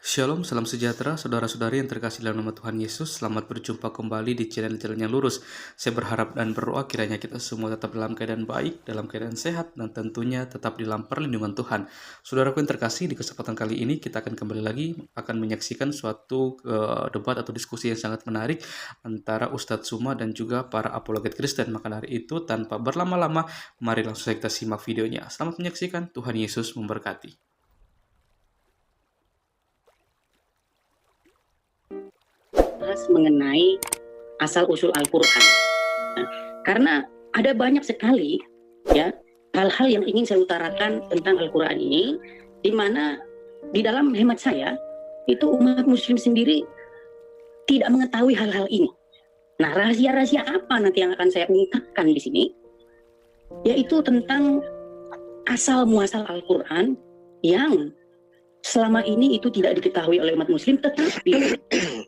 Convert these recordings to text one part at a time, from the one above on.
Shalom, salam sejahtera, saudara-saudari yang terkasih dalam nama Tuhan Yesus. Selamat berjumpa kembali di channel Jalan yang Lurus. Saya berharap dan berdoa kiranya kita semua tetap dalam keadaan baik, dalam keadaan sehat, dan tentunya tetap di dalam perlindungan Tuhan. Saudaraku yang terkasih, di kesempatan kali ini kita akan kembali lagi akan menyaksikan suatu debat atau diskusi yang sangat menarik antara Ustadz Suma dan juga para apologet Kristen. Maka dari itu, tanpa berlama-lama, mari langsung saja kita simak videonya. Selamat menyaksikan, Tuhan Yesus memberkati. Mengenai asal-usul Al-Quran. Nah, karena ada banyak sekali ya hal-hal yang ingin saya utarakan tentang Al-Quran ini, di mana di dalam hemat saya itu umat muslim sendiri tidak mengetahui hal-hal ini. Nah, rahasia-rahasia apa nanti yang akan saya ungkapkan di sini, yaitu tentang asal muasal Al-Quran yang selama ini itu tidak diketahui oleh umat muslim, tetapi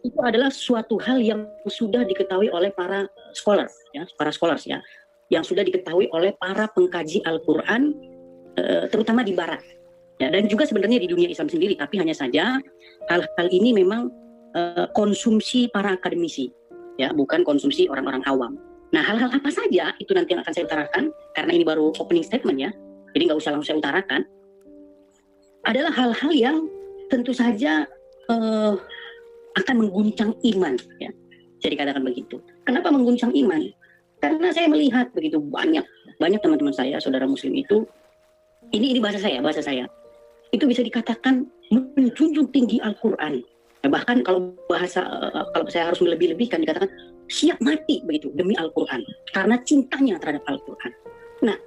itu adalah suatu hal yang sudah diketahui oleh para scholars ya, yang sudah diketahui oleh para pengkaji Al-Quran, terutama di Barat, ya, dan juga sebenarnya di dunia Islam sendiri. Tapi hanya saja hal-hal ini memang konsumsi para akademisi, ya, bukan konsumsi orang-orang awam. Nah, hal-hal apa saja itu nanti yang akan saya utarakan, karena ini baru opening statement ya, jadi nggak usah langsung saya utarakan. Adalah hal-hal yang tentu saja akan mengguncang iman, ya. Jadi katakan begitu. Kenapa mengguncang iman? Karena saya melihat begitu banyak teman-teman saya, saudara muslim itu, ini bahasa saya, itu bisa dikatakan menjunjung tinggi Al-Quran. Bahkan kalau saya harus melebih-lebihkan, dikatakan siap mati begitu demi Al-Quran, karena cintanya terhadap Al-Quran. Nah,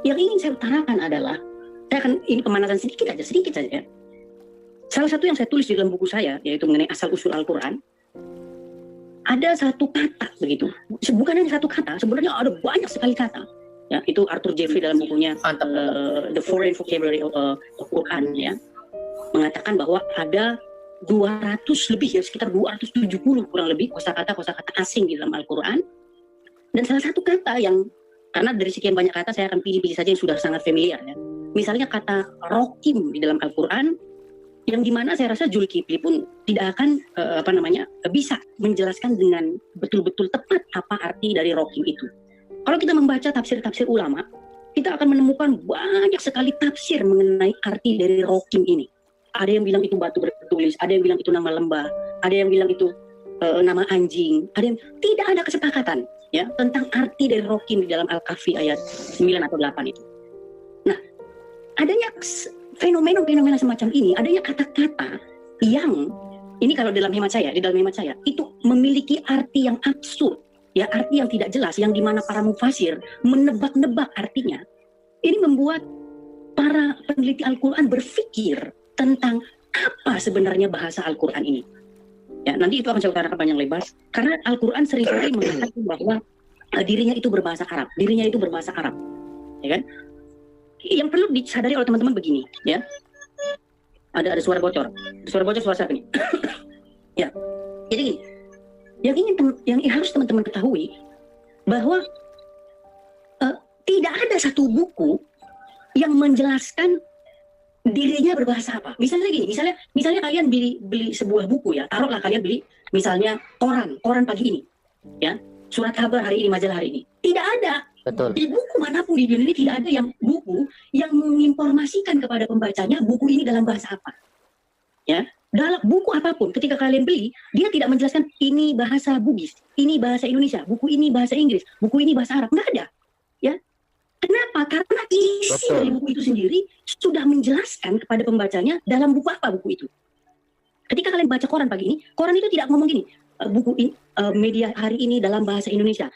yang ingin saya utarakan adalah, saya akan ini pemanasan sedikit saja. Salah satu yang saya tulis di dalam buku saya, yaitu mengenai asal-usul Al-Quran, ada satu kata begitu. Bukan hanya satu kata, sebenarnya ada banyak sekali kata. Ya, itu Arthur Jeffrey dalam bukunya The Foreign Vocabulary of Quran, ya, mengatakan bahwa ada 200 lebih, ya, sekitar 270 kurang lebih kosakata asing di dalam Al-Quran. Dan salah satu kata yang, karena dari sekian banyak kata saya akan pilih saja yang sudah sangat familiar, ya. Misalnya kata rokim di dalam Al-Quran, yang dimana saya rasa Zulkifli pun tidak akan bisa menjelaskan dengan betul-betul tepat apa arti dari rokim itu. Kalau kita membaca tafsir-tafsir ulama, kita akan menemukan banyak sekali tafsir mengenai arti dari rokim ini. Ada yang bilang itu batu bertulis, ada yang bilang itu nama lembah, ada yang bilang itu nama anjing, ada yang tidak ada kesepakatan, ya, tentang arti dari rokim di dalam Al-Kahfi ayat 9 atau 8 itu. Nah, adanya fenomena semacam ini, adanya kata-kata yang ini kalau di dalam hemat saya itu memiliki arti yang absurd, ya, arti yang tidak jelas, yang dimana para mufasir menebak-nebak artinya. Ini membuat para peneliti Al-Quran berpikir tentang apa sebenarnya bahasa Al-Quran ini. Ya, nanti itu akan saya utarakan panjang lebar, karena Al-Quran seringkali mengatakan bahwa dirinya itu berbahasa Arab, ya kan? Yang perlu disadari oleh teman-teman begini, ya. Ada suara bocor suara siapa nih? Ya. Jadi gini, yang harus teman-teman ketahui bahwa tidak ada satu buku yang menjelaskan dirinya berbahasa apa. Misalnya gini, misalnya kalian beli sebuah buku, ya. Taruhlah kalian beli misalnya koran pagi ini, ya. Surat kabar hari ini, majalah hari ini. Tidak ada. Betul. Di buku manapun di dunia ini tidak ada yang buku yang menginformasikan kepada pembacanya buku ini dalam bahasa apa. Ya, dalam buku apapun ketika kalian beli, dia tidak menjelaskan ini bahasa Bugis, ini bahasa Indonesia, buku ini bahasa Inggris, buku ini bahasa Arab, nggak ada. Ya. Kenapa? Karena isi dari buku itu sendiri sudah menjelaskan kepada pembacanya dalam buku apa buku itu. Ketika kalian baca koran pagi ini, koran itu tidak ngomong gini, buku ini, media hari ini dalam bahasa Indonesia,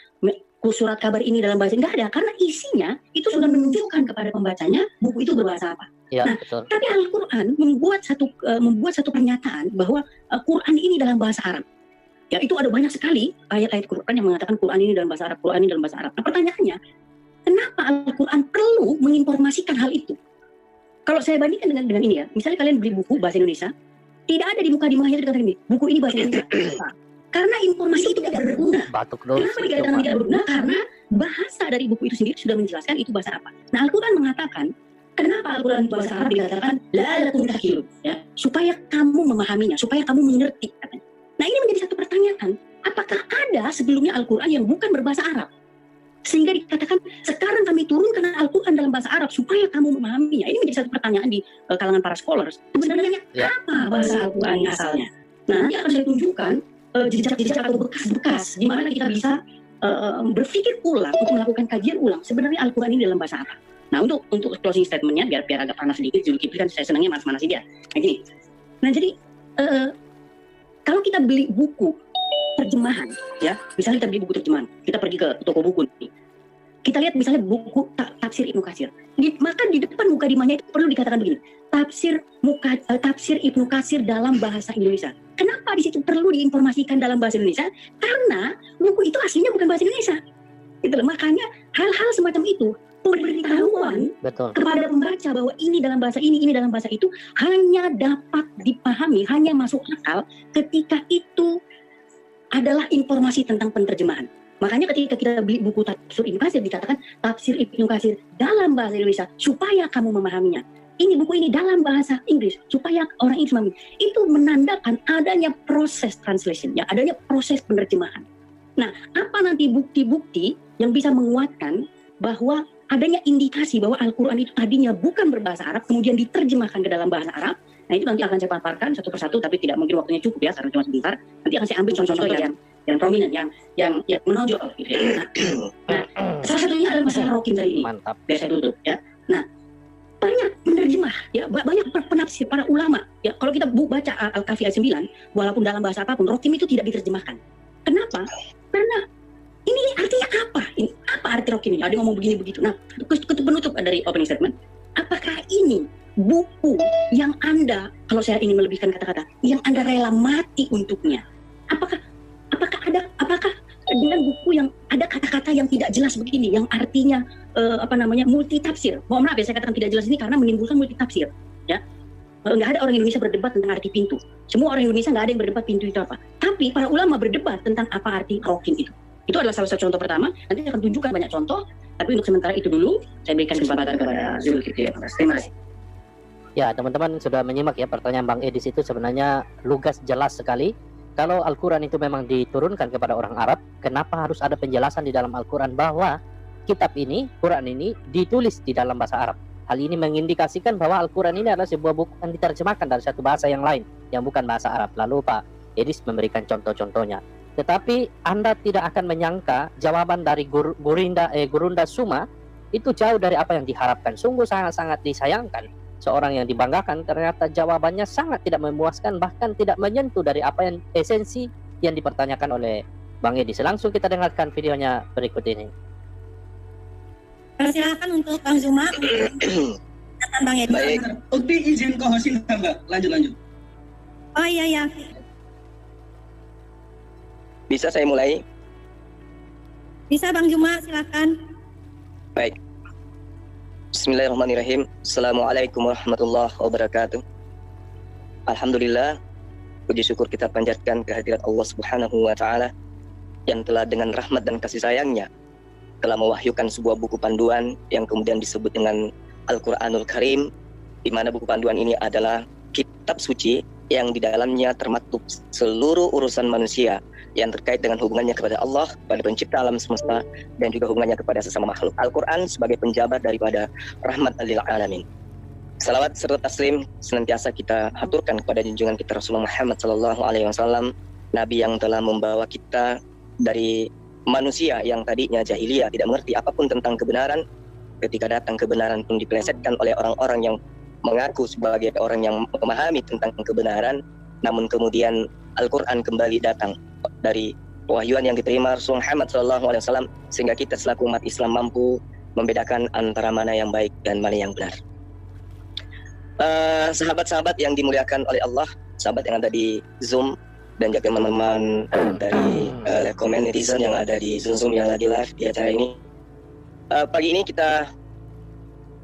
surat kabar ini dalam bahasa, nggak ada, karena isinya itu sudah menunjukkan kepada pembacanya buku itu berbahasa apa. Ya, nah, betul. Tapi Al-Quran membuat satu pernyataan bahwa Quran ini dalam bahasa Arab. Ya, itu ada banyak sekali ayat-ayat Quran yang mengatakan Quran ini dalam bahasa Arab, Quran ini dalam bahasa Arab. Nah, pertanyaannya, kenapa Al-Quran perlu menginformasikan hal itu? Kalau saya bandingkan dengan ini, ya, misalnya kalian beli buku bahasa Indonesia, tidak ada di mukadimahnya itu dikatakan ini, buku ini bahasa Indonesia. Karena informasi itu tidak berguna. Kenapa dikatakan tidak berguna? Karena bahasa dari buku itu sendiri sudah menjelaskan itu bahasa apa. Nah, Al-Quran mengatakan Kenapa Al-Quran bahasa Arab dikatakan la'allakum ta'qilun, ya, supaya kamu memahaminya, supaya kamu mengerti, katanya. Nah, ini menjadi satu pertanyaan, apakah ada sebelumnya Al-Quran yang bukan berbahasa Arab? Sehingga dikatakan sekarang kami turunkan Al-Quran dalam bahasa Arab supaya kamu memahaminya. Ini menjadi satu pertanyaan di kalangan para scholars. Sebenarnya apa bahasa Al-Quran asalnya? Nah, nanti akan saya tunjukkan jejak-jejak atau bekas-bekas di mana kita bisa berpikir ulang untuk melakukan kajian ulang sebenarnya Al-Quran ini dalam bahasa Arab. Nah, untuk closing statementnya biar agak panas sedikit, Zulkifli kan saya senangnya manas-manas dia. Nah, gini. Nah, jadi kalau kita beli buku terjemahan, ya, misalnya kita beli buku terjemahan, kita pergi ke toko buku nih, kita lihat misalnya buku tafsir Ibnu Katsir, maka di depan mukadimahnya itu perlu dikatakan begini, tafsir Ibnu Katsir dalam bahasa Indonesia. Kenapa di situ perlu diinformasikan dalam bahasa Indonesia? Karena buku itu aslinya bukan bahasa Indonesia. Itu makanya hal-hal semacam itu pemberitahuan kepada pembaca bahwa ini dalam bahasa ini dalam bahasa itu hanya dapat dipahami, hanya masuk akal ketika itu adalah informasi tentang penerjemahan. Makanya ketika kita beli buku tafsir Ibnu Katsir dikatakan tafsir Ibnu Katsir dalam bahasa Indonesia supaya kamu memahaminya. Ini buku ini dalam bahasa Inggris supaya orang Inggris memahami. Itu menandakan adanya proses translation, ya, adanya proses penerjemahan. Nah, apa nanti bukti-bukti yang bisa menguatkan bahwa adanya indikasi bahwa Al-Quran itu tadinya bukan berbahasa Arab, kemudian diterjemahkan ke dalam bahasa Arab. Nah, itu nanti akan saya paparkan satu persatu, tapi tidak mungkin waktunya cukup ya, karena cuma sebentar. Nanti akan saya ambil contoh-contoh yang prominent, yang menonjol. Gitu ya. Nah, salah satunya adalah masalah Rokim tadi ini. Mantap. Biar saya tutup ya. Nah, banyak penerjemah, ya, banyak penafsir para ulama. Ya, kalau kita baca Al-Kahfi ayat 9, walaupun dalam bahasa apapun, Rokim itu tidak diterjemahkan. Kenapa? Karena ini artinya apa? Ini apa arti Rokim ini? Ada yang ngomong begini begitu. Nah, penutup dari opening statement. Apakah ini buku yang Anda, kalau saya ingin melebihkan kata-kata, yang Anda rela mati untuknya? Apakah dengan buku yang ada kata-kata yang tidak jelas begini, yang artinya multi tafsir? Mohon maaf ya, saya katakan tidak jelas ini karena menimbulkan multi tafsir. Ya, nggak ada orang Indonesia berdebat tentang arti pintu. Semua orang Indonesia nggak ada yang berdebat pintu itu apa. Tapi para ulama berdebat tentang apa arti Rokim itu. Itu adalah salah satu contoh pertama. Nanti saya akan tunjukkan banyak contoh. Tapi untuk sementara itu dulu, saya berikan kesempatan kepada Zulkifli. Terima kasih. Ya, teman-teman sudah menyimak ya pertanyaan Bang Edis itu sebenarnya lugas jelas sekali. Kalau Al-Quran itu memang diturunkan kepada orang Arab, kenapa harus ada penjelasan di dalam Al-Quran bahwa kitab ini, Quran ini ditulis di dalam bahasa Arab? Hal ini mengindikasikan bahwa Al-Quran ini adalah sebuah buku yang diterjemahkan dari satu bahasa yang lain, yang bukan bahasa Arab. Lalu Pak Edis memberikan contoh-contohnya. Tetapi Anda tidak akan menyangka jawaban dari Gurunda Suma itu jauh dari apa yang diharapkan. Sungguh sangat-sangat disayangkan. Seorang yang dibanggakan ternyata jawabannya sangat tidak memuaskan, bahkan tidak menyentuh dari apa yang esensi yang dipertanyakan oleh Bang Edis. Langsung kita dengarkan videonya berikut ini. Silakan untuk Bang Zuma. Bang Edis. Baik, Ukti izin co-hosting Mbak. Lanjut. Oh iya. Bisa saya mulai? Bisa Bang Zuma, silakan. Baik. Bismillahirrahmanirrahim. Assalamualaikum warahmatullahi wabarakatuh. Alhamdulillah, puji syukur kita panjatkan kehadirat Allah Subhanahu wa taala yang telah dengan rahmat dan kasih sayangnya telah mewahyukan sebuah buku panduan yang kemudian disebut dengan Al-Qur'anul Karim, di mana buku panduan ini adalah kitab suci yang di dalamnya termaktub seluruh urusan manusia yang terkait dengan hubungannya kepada Allah, kepada pencipta alam semesta, dan juga hubungannya kepada sesama makhluk. Al-Quran sebagai penjabat daripada rahmat lil alamin. Salawat serta taslim senantiasa kita haturkan kepada junjungan kita Rasulullah Muhammad SAW, Nabi yang telah membawa kita dari manusia yang tadinya jahiliyah, tidak mengerti apapun tentang kebenaran. Ketika datang kebenaran pun dipelesetkan oleh orang-orang yang mengaku sebagai orang yang memahami tentang kebenaran, namun kemudian Al-Quran kembali datang dari wahyuan yang diterima Rasulullah Muhammad SAW, sehingga kita selaku umat Islam mampu membedakan antara mana yang baik dan mana yang benar. Sahabat-sahabat yang dimuliakan oleh Allah, sahabat yang ada di Zoom dan juga teman-teman dari komen netizen yang ada di Zoom yang lagi live di acara ini. Pagi ini kita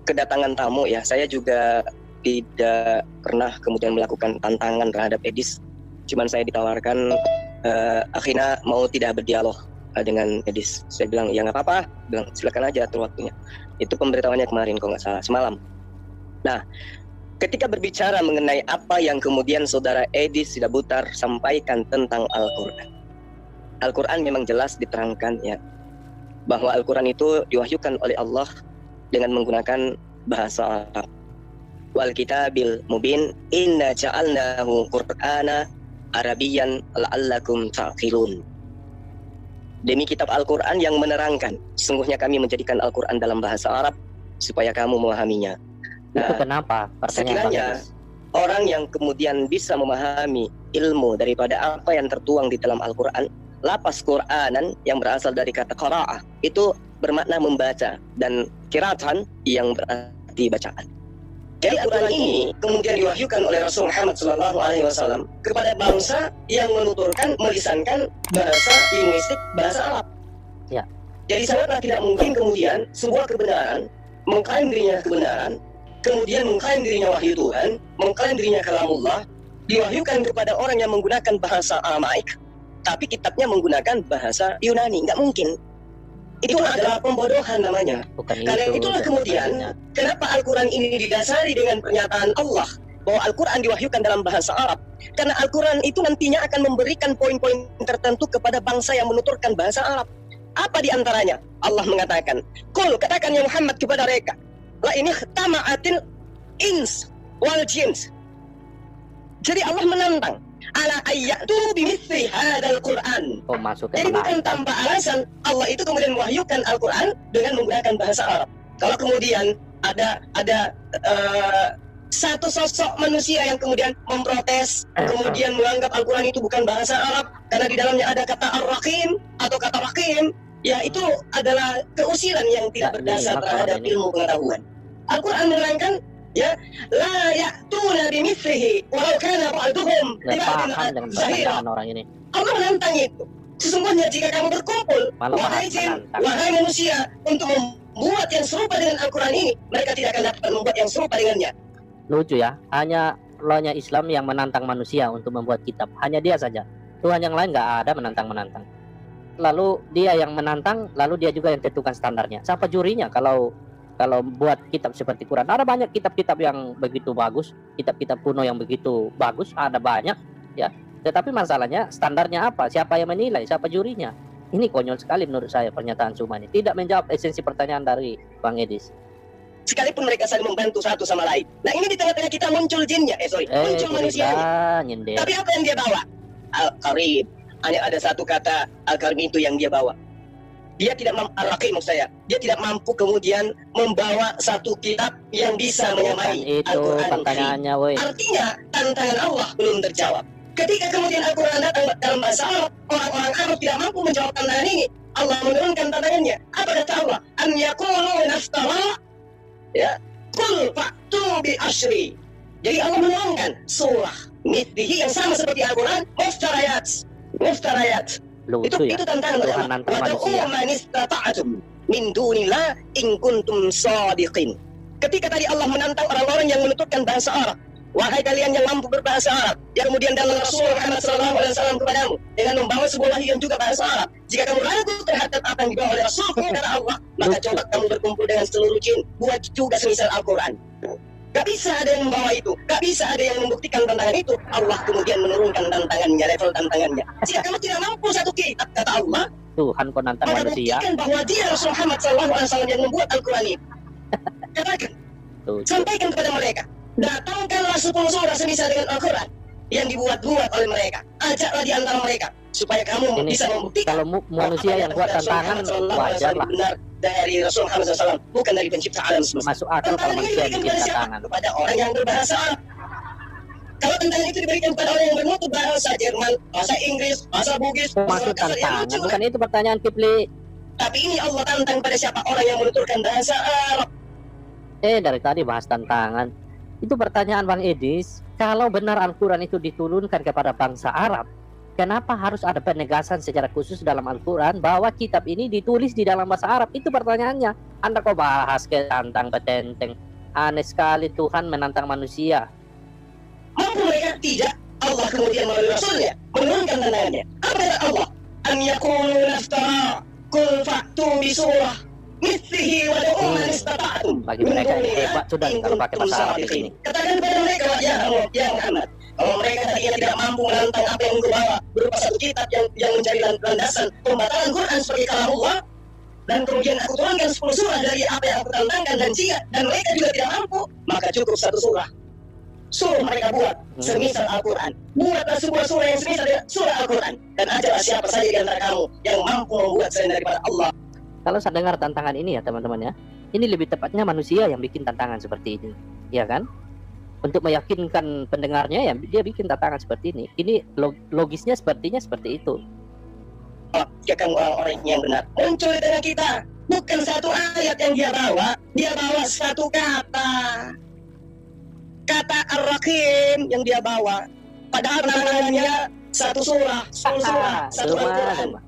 kedatangan tamu ya. Saya juga tidak pernah kemudian melakukan tantangan terhadap Edis. Cuman saya ditawarkan, akhirnya mau tidak berdialog dengan Edis. Saya bilang ya nggak apa-apa, bilang silakan aja atur waktunya. Itu pemberitahuannya kemarin kalau nggak salah, semalam. Nah, ketika berbicara mengenai apa yang kemudian saudara Edi Sidabutar sampaikan tentang Al-Quran, Al-Quran memang jelas diterangkan ya, bahwa Al-Quran itu diwahyukan oleh Allah dengan menggunakan bahasa Arab. Wal kitabil mubin inna ja'alnahu qur'ana Arabiyan la'allakum ta'qilun. Demi kitab Al-Quran yang menerangkan, sesungguhnya kami menjadikan Al-Quran dalam bahasa Arab supaya kamu memahaminya. Itu kenapa? Pertanyaan Bang Sekiranya Edis. orang yang kemudian bisa memahami ilmu daripada apa yang tertuang di dalam Al-Quran, lapas Qur'anan yang berasal dari kata qara'ah itu bermakna membaca, dan qira'atan yang berarti bacaan. Jadi Al-Quran ini kemudian diwahyukan oleh Rasul Muhammad SAW kepada bangsa yang menuturkan, melisankan bahasa linguistik, bahasa Arab. Ya. Jadi sangatlah tidak mungkin kemudian sebuah kebenaran, mengklaim dirinya kebenaran, kemudian mengklaim dirinya wahyu Tuhan, mengklaim dirinya kalamullah, diwahyukan kepada orang yang menggunakan bahasa Aramaik, tapi kitabnya menggunakan bahasa Yunani. Nggak mungkin. Itu adalah pembodohan namanya. Bukan Karena itu. itulah kemudian kenapa Al-Quran ini didasari dengan pernyataan Allah bahwa Al-Quran diwahyukan dalam bahasa Arab. Karena Al-Quran itu nantinya akan memberikan poin-poin tertentu kepada bangsa yang menuturkan bahasa Arab. Apa diantaranya? Allah mengatakan, Qul, katakan ya Muhammad kepada mereka, la ini tama'atil ins wal jins. Jadi Allah menantang, ala ayyatu bimithli hadzal Qur'an. Oh, masuk ke Jadi bukan malaikat. tanpa alasan Allah itu kemudian mewahyukan Al-Quran dengan menggunakan bahasa Arab. Kalau kemudian ada satu sosok manusia yang kemudian memprotes, kemudian menganggap Al-Quran itu bukan bahasa Arab karena di dalamnya ada kata ar-raqim atau kata raqim, ya itu adalah keusilan yang tidak berdasar terhadap ilmu pengetahuan. Al-Quran menerangkan, ya, la ya'tuna bimithlihi walau kana ba'duhum Nggak paham dengan zahira. pertanyaan orang ini. Allah menantang itu. Sesungguhnya jika kamu berkumpul, Malah wahai jin, menantang. wahai manusia, untuk membuat yang serupa dengan Al-Quran ini, mereka tidak akan dapat membuat yang serupa dengannya. Lucu ya, hanya Allahnya Islam yang menantang manusia untuk membuat kitab. Hanya dia saja. Tuhan yang lain nggak ada menantang-menantang. Lalu dia yang menantang, lalu dia juga yang tentukan standarnya. Siapa jurinya kalau buat kitab seperti Quran? Ada banyak kitab-kitab yang begitu bagus, kitab-kitab kuno yang begitu bagus, ada banyak ya. Tetapi masalahnya standarnya apa? Siapa yang menilai? Siapa jurinya? Ini konyol sekali menurut saya pernyataan Suma ini. Tidak menjawab esensi pertanyaan dari Bang Edis. Sekalipun mereka saling membantu satu sama lain. Nah ini di tengah-tengah kita muncul jinnya, muncul manusianya. Nyindir. Tapi apa yang dia bawa? Al-Qarib. Hanya ada satu kata Al-Qarib itu yang dia bawa. Dia tidak mampu, Al-Raqim maksud saya, dia tidak mampu kemudian membawa satu kitab yang bisa menyamai Itu Al-Quran. pertanyaannya, woi. Artinya tantangan Allah belum terjawab. Ketika kemudian Al-Quran datang dalam bahasa Arab, orang-orang Arab tidak mampu menjawab tantangan ini. Allah menurunkan tantangannya. Apa kata Allah? An yaqulu naftara, ya, qul fa'tu bi asyri. Jadi Allah menurunkan surah mithlihi yang sama seperti Al-Quran, muftarayat. Lucu ya. Itu tantangan Tuhan nantang manusia. man istata'tum min dunillah in kuntum shadiqin. Ketika tadi Allah menantang orang-orang yang menuturkan bahasa Arab, wahai kalian yang mampu berbahasa Arab, yang kemudian dalam Rasul Muhammad SAW kepadamu dengan membawa sebuah wahyu yang juga bahasa Arab, jika kamu ragu terhadap apa yang dibawa oleh Rasul kepada Allah, maka coba kamu berkumpul dengan seluruh jin, buat juga semisal Al-Quran. Gak bisa ada yang membawa itu, gak bisa ada yang membuktikan tantangan itu. Allah kemudian menurunkan tantangannya, level tantangannya. Jika kamu tidak mampu satu kitab, kata Allah, Tuhan kau nantang maka manusia. buktikan bahwa dia Rasul Muhammad SAW yang membuat Al-Quran ini. Katakan, Lucu. sampaikan kepada mereka, datangkanlah 10 surah semisal dengan Al-Quran yang dibuat-buat oleh mereka. Ajaklah di antara mereka supaya kamu Ini bisa membuktikan kalau manusia yang buat tantangan wajar lah. benar dari Rasul Muhammad SAW, bukan dari pencipta alam semesta. Masuk akal kalau Tantangan ini manusia diberikan bikin kepada siapa? tantangan. Kepada orang yang berbahasa Arab. Kalau tantangan itu diberikan kepada orang yang bermutu bahasa Jerman, bahasa Inggris, bahasa Bugis, bahasa Masuk kasar, yang tantangan. lucu, Bukan itu pertanyaan Kipli. tapi ini Allah tantang pada siapa? Orang yang menuturkan bahasa Arab. Dari tadi bahas tantangan. Itu pertanyaan Bang Edis. Kalau benar Al-Quran itu diturunkan kepada bangsa Arab, kenapa harus ada penegasan secara khusus dalam Al-Quran bahwa kitab ini ditulis di dalam bahasa Arab? Itu pertanyaannya. Anda kok bahas ke tantang betenteng. Aneh sekali Tuhan menantang manusia. Mampu mereka? Tidak. Allah kemudian melalui Rasulnya menurunkan tantangannya. Apa kata Allah? Am yaqulu naftara qul fa'tu bi surah mithlihi wa da'u man istata'tum. Bagi mereka yang hebat sudah nih kalau pakai bahasa Arab di sini. Katakan kepada mereka, ya Muhammad, kalau mereka tadinya tidak mampu menantang apa yang engkau bawa berupa satu kitab yang menjadi landasan pembatalan Quran sebagai kalam Allah, dan kemudian aku turunkan 10 surah dari apa yang aku tantangkan, dan mereka juga tidak mampu, maka cukup satu surah. Suruh mereka buat semisal Al-Quran. Buatlah sebuah surah yang semisal surah Al-Quran, dan ajarlah siapa saja di antara kamu yang mampu membuat selain daripada Allah. Kalau saya dengar tantangan ini ya teman-teman ya, ini lebih tepatnya manusia yang bikin tantangan seperti ini, ya kan? Untuk meyakinkan pendengarnya ya dia bikin tantangan seperti ini. Ini logisnya sepertinya seperti itu. Kamu orang-orang yang benar muncul di tengah kita, bukan satu ayat yang dia bawa satu kata Ar-Rahim yang dia bawa, padahal namanya satu surah, satu Al-Quran.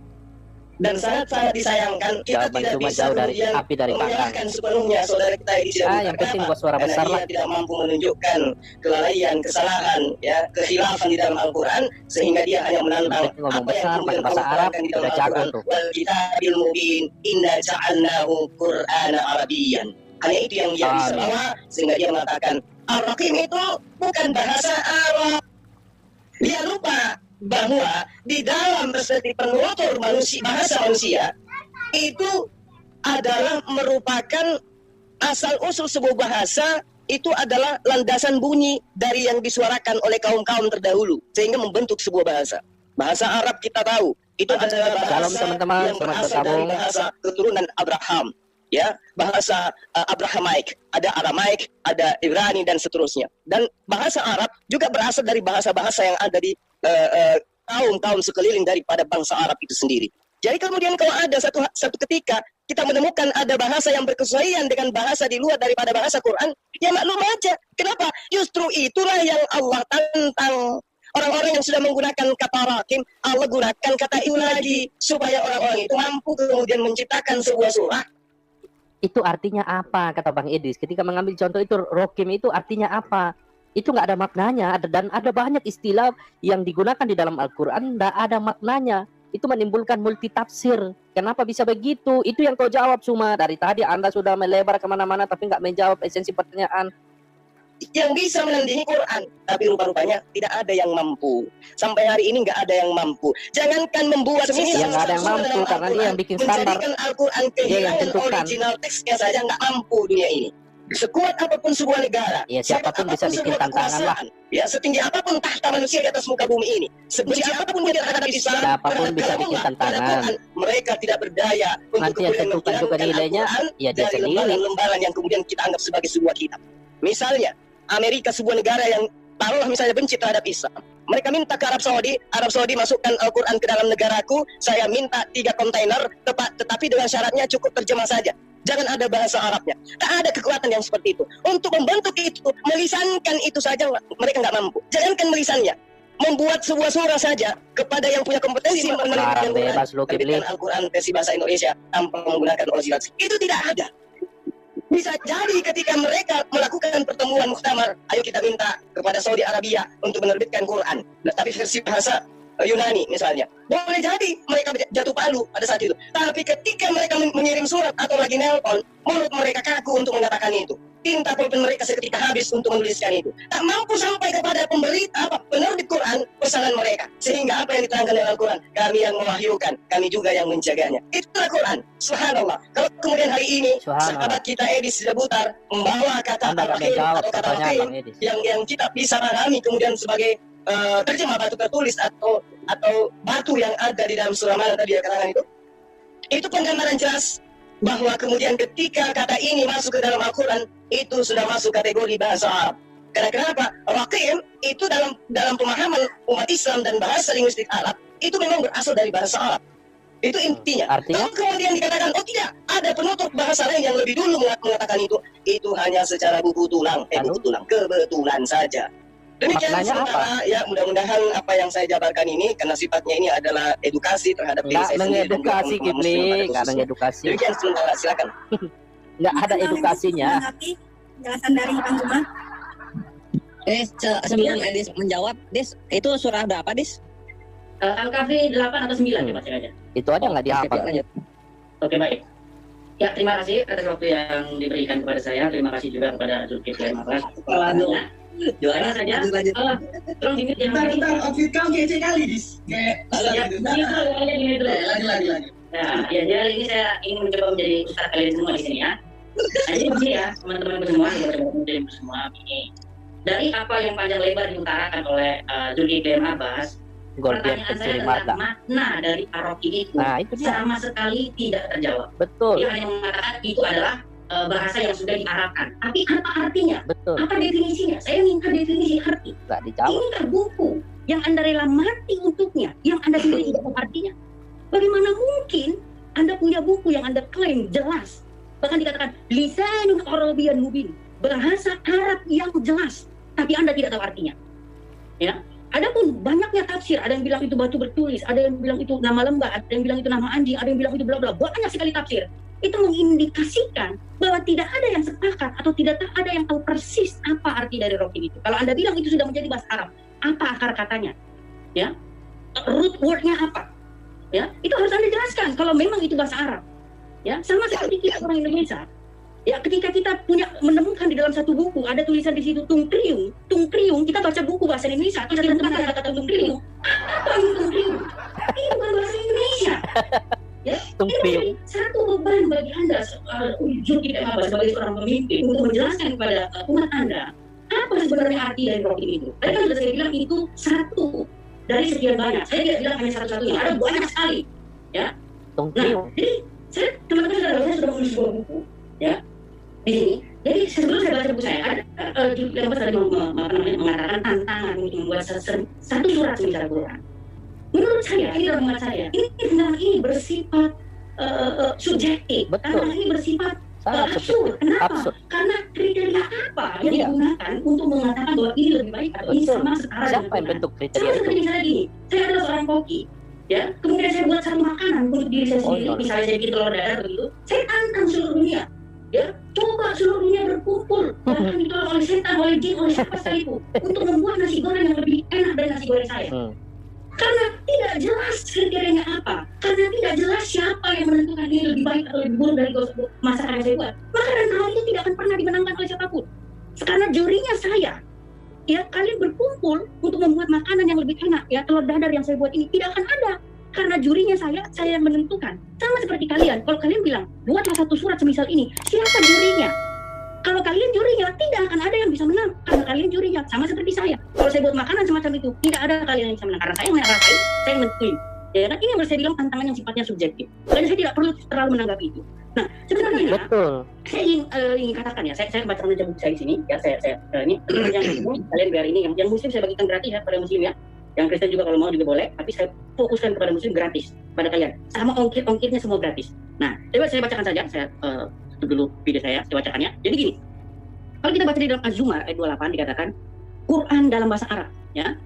Dan sangat-sangat disayangkan kita Jawaban tidak cuma bisa jauh dari api dari menyalahkan sepenuhnya saudara kita di sini. yang penting buat suara besar lah. Dia tidak mampu menunjukkan kelalaian, kesalahan, ya, kekhilafan di dalam Al-Quran, sehingga dia hanya menantang Ngomong apa yang besar pakai bahasa Arab di dalam udah jago Al-Quran. tuh. Wal kitabil mubin inna ja'alnahu Qur'ana Arabiyyan. Hanya itu yang dia bisa bawa, sehingga dia mengatakan Ar-Rahim itu bukan bahasa Arab. Dia lupa bahwa di dalam perspektif penutur bahasa manusia itu adalah merupakan asal usul sebuah bahasa, itu adalah landasan bunyi dari yang disuarakan oleh kaum-kaum terdahulu sehingga membentuk sebuah bahasa. Bahasa Arab kita tahu itu adalah bahasa teman-teman, yang berasal dari bahasa keturunan Abraham, ya, bahasa Abrahamaik, ada Aramaik, ada Ibrani dan seterusnya. Dan bahasa Arab juga berasal dari bahasa-bahasa yang ada di kaum sekeliling daripada bangsa Arab itu sendiri. Jadi kemudian kalau ada satu ketika kita menemukan ada bahasa yang berkesesuaian dengan bahasa di luar daripada bahasa Quran, ya maklum aja. Kenapa? Justru itulah yang Allah tantang. Orang-orang yang sudah menggunakan kata rakim, Allah gunakan kata itu lagi, supaya orang-orang itu mampu kemudian menciptakan sebuah surah. Itu artinya apa, kata Bang Idris? Ketika mengambil contoh itu, rokim itu artinya apa? Itu nggak ada maknanya, dan ada banyak istilah yang digunakan di dalam Al-Quran nggak ada maknanya. Itu menimbulkan multitafsir. Kenapa bisa begitu? Itu yang kau jawab Suma. Dari tadi Anda sudah melebar kemana-mana tapi nggak menjawab esensi pertanyaan. Yang bisa menandingi Quran, tapi rupa-rupanya tidak ada yang mampu. Sampai hari ini nggak ada yang mampu. Jangankan membuat Ya nggak ada yang mampu karena dia yang bikin standar. Menjadikan Al-Quran kehilangan original teksnya saja nggak mampu dunia ini. Sekuat apapun sebuah negara, ya siapapun bisa bikin tantangan lah. Ya setinggi apapun tahta manusia di atas muka bumi ini, sebenci apapun dia terhadap Islam, siapapun bisa bikin tantangan. Mereka tidak berdaya Nanti yang tentukan juga nilainya, ya dia dari sendiri. lembaran yang kemudian kita anggap sebagai sebuah kitab. Misalnya Amerika, sebuah negara yang taruhlah misalnya benci terhadap Islam, mereka minta ke Arab Saudi masukkan Al-Quran ke dalam negaraku, saya minta 3 kontainer, tetapi dengan syaratnya cukup terjemah saja. Jangan ada bahasa Arabnya. Tak ada kekuatan yang seperti itu. Untuk membentuk itu, melisankan itu saja mereka nggak mampu. Jangankan melisannya, membuat sebuah surah saja kepada yang punya kompetensi menerjemahkan Al-Quran versi bahasa Indonesia tanpa menggunakan original itu tidak ada. Bisa jadi ketika mereka melakukan pertemuan muktamar, ayo kita minta kepada Saudi Arabia untuk menerbitkan Quran, tapi versi bahasa Yunani misalnya, boleh jadi mereka jatuh palu pada saat itu. Tapi ketika mereka mengirim surat atau lagi nelpon, mulut mereka kaku untuk mengatakan itu. Tinta pulpen mereka seketika habis untuk menuliskan itu. Tak mampu sampai kepada penerbit Quran pesanan mereka. Sehingga apa yang diterangkan dalam Al-Quran, kami yang mewahyukan, kami juga yang menjaganya. Itulah Quran. Subhanallah. Kalau kemudian hari ini sahabat kita Edis Debutar membawa kata Ar-Rahim atau kata Rahim yang kita bisa pahami kemudian sebagai terjemah batu tertulis atau batu yang ada di dalam surah mana tadi ya katakan itu penggambaran jelas bahwa kemudian ketika kata ini masuk ke dalam Al-Quran itu sudah masuk kategori bahasa Arab. Karena kenapa? Raqim itu dalam pemahaman umat Islam dan bahasa linguistik Arab itu memang berasal dari bahasa Arab. Itu intinya. Artinya? Kalau kemudian dikatakan oh tidak, ada penutur bahasa lain yang lebih dulu mengatakan itu hanya secara buku tulang, kebetulan saja. Demikian sementara ya, mudah-mudahan apa yang saya jabarkan ini karena sifatnya ini adalah edukasi terhadap diri saya sendiri. Mengedukasi Kipli, nggak mengedukasi. Demikian sementara, silakan. Nggak ada edukasinya. Penjelasan dari Bang Zuma. Sebelum Edis menjawab, Dis, itu surah berapa, Dis? Al-Kahfi 8 atau 9 coba cek aja. Itu aja nggak dihafal. Lanjut. Oke baik. Ya, terima kasih atas waktu yang diberikan kepada saya. Terima kasih juga kepada Zulkifli Abbas. Juara saja. Tolong dimute yang tadi. Outfit kau kece kali, Dis. Ya, gini dulu. Lagi. Nah, ya jadi ini saya ingin mencoba menjadi ustaz kalian semua di sini ya. Nah, jadi begini ya, teman-temanku semua, teman-teman semua ini. Dari apa yang panjang lebar diutarakan oleh Zulkifli Abbas, Gordian pertanyaan saya pencuri adalah mata. makna dari paroki itu Nah, itu dia. sama sekali tidak terjawab. Betul, Dia hanya mengatakan itu adalah bahasa yang sudah diarabkan. Tapi apa artinya? betul. Apa definisinya? Saya minta definisi arti. Nggak dijawab. Ini kan buku yang Anda rela mati untuknya, yang Anda sendiri tidak tahu artinya. Bagaimana mungkin Anda punya buku yang Anda klaim jelas, bahkan dikatakan lisanun Arabiyyan mubin, bahasa Arab yang jelas, tapi Anda tidak tahu artinya. Ya, adapun banyaknya tafsir, ada yang bilang itu batu bertulis, ada yang bilang itu nama lembah, ada yang bilang itu nama anjing, ada yang bilang itu bla bla, banyak sekali tafsir. Itu mengindikasikan bahwa tidak ada yang sepakat atau tidak ada yang tahu persis apa arti dari rokin itu. Kalau Anda bilang itu sudah menjadi bahasa Arab, apa akar katanya? Ya, root wordnya apa? Ya, itu harus Anda jelaskan kalau memang itu bahasa Arab. Ya, sama seperti kita orang Indonesia. Ya, ketika kita menemukan di dalam satu buku ada tulisan di situ tungkriung, kita baca buku bahasa Indonesia, terus kita temukan kata tungkriung. Apa itu tungkriung? Ini bukan bahasa Indonesia. Ya, Tungkriung. ini satu beban bagi Anda Zulkifli Abbas sebagai seorang pemimpin untuk menjelaskan kepada umat Anda apa sebenarnya arti dari rokin itu. Tadi kan sudah saya bilang itu satu dari sekian banyak. Saya tidak bilang hanya satu-satunya, ada banyak sekali. Ya. Tungkriung. Nah, jadi teman-teman saya sudah menulis sebuah buku, ya, di sini. Jadi sebelum saya baca buku saya, ada Zulkifli Abbas tadi mengatakan tantangan untuk membuat satu surat semisal Al-Quran. Menurut saya, ini dalam pendapat saya, ini bersifat subjektif. Betul. Tantangan ini bersifat Sangat absurd. subjektif. Kenapa? Absurd. Karena kriteria apa yang Iya. digunakan untuk mengatakan bahwa ini lebih baik atau ini Betul. sama setara Siapa yang dengan bentuk Sama kriteria itu? seperti misalnya gini, saya adalah seorang koki, ya, kemudian saya buat satu makanan untuk diri saya sendiri, iya. misalnya saya bikin telur dadar begitu, saya tantang seluruh dunia, ya, coba seluruh dunia berkumpul, bahkan ditolong oleh setan, oleh jin, oleh siapa sekalipun, untuk membuat nasi goreng yang lebih enak dari nasi goreng saya. Karena tidak jelas kriterianya apa, karena tidak jelas siapa yang menentukan ini lebih baik atau lebih buruk dari masakan yang saya buat, makanan hal itu tidak akan pernah dimenangkan oleh siapapun. Karena jurinya saya. Ya, kalian berkumpul untuk membuat makanan yang lebih enak, ya, telur dadar yang saya buat ini tidak akan ada karena jurinya saya yang menentukan. Sama seperti kalian, kalau kalian bilang buatlah satu surat semisal ini, siapa jurinya? Kalau kalian jurinya, tidak akan ada yang bisa menang karena kalian jurinya. Sama seperti saya, kalau saya buat makanan semacam itu, tidak ada kalian yang bisa menang karena saya yang ngerasain, saya yang nentuin. Ya kan, ini yang saya bilang tantangan yang sifatnya subjektif. Dan saya tidak perlu terlalu menanggapi itu. Nah, sebenarnya Betul. saya ingin katakan ya, saya baca buku saya di sini, ya, saya ini yang kalian biar ini yang muslim saya bagikan gratis ya pada muslim ya, yang Kristen juga kalau mau juga boleh, tapi saya fokuskan kepada muslim gratis pada kalian, sama ongkirnya semua gratis. Nah, coba saya bacakan saja, saya tutup dulu video saya bacakannya. Jadi gini, kalau kita baca di dalam Az-Zumar ayat 28 dikatakan Quran dalam bahasa Arab, ya,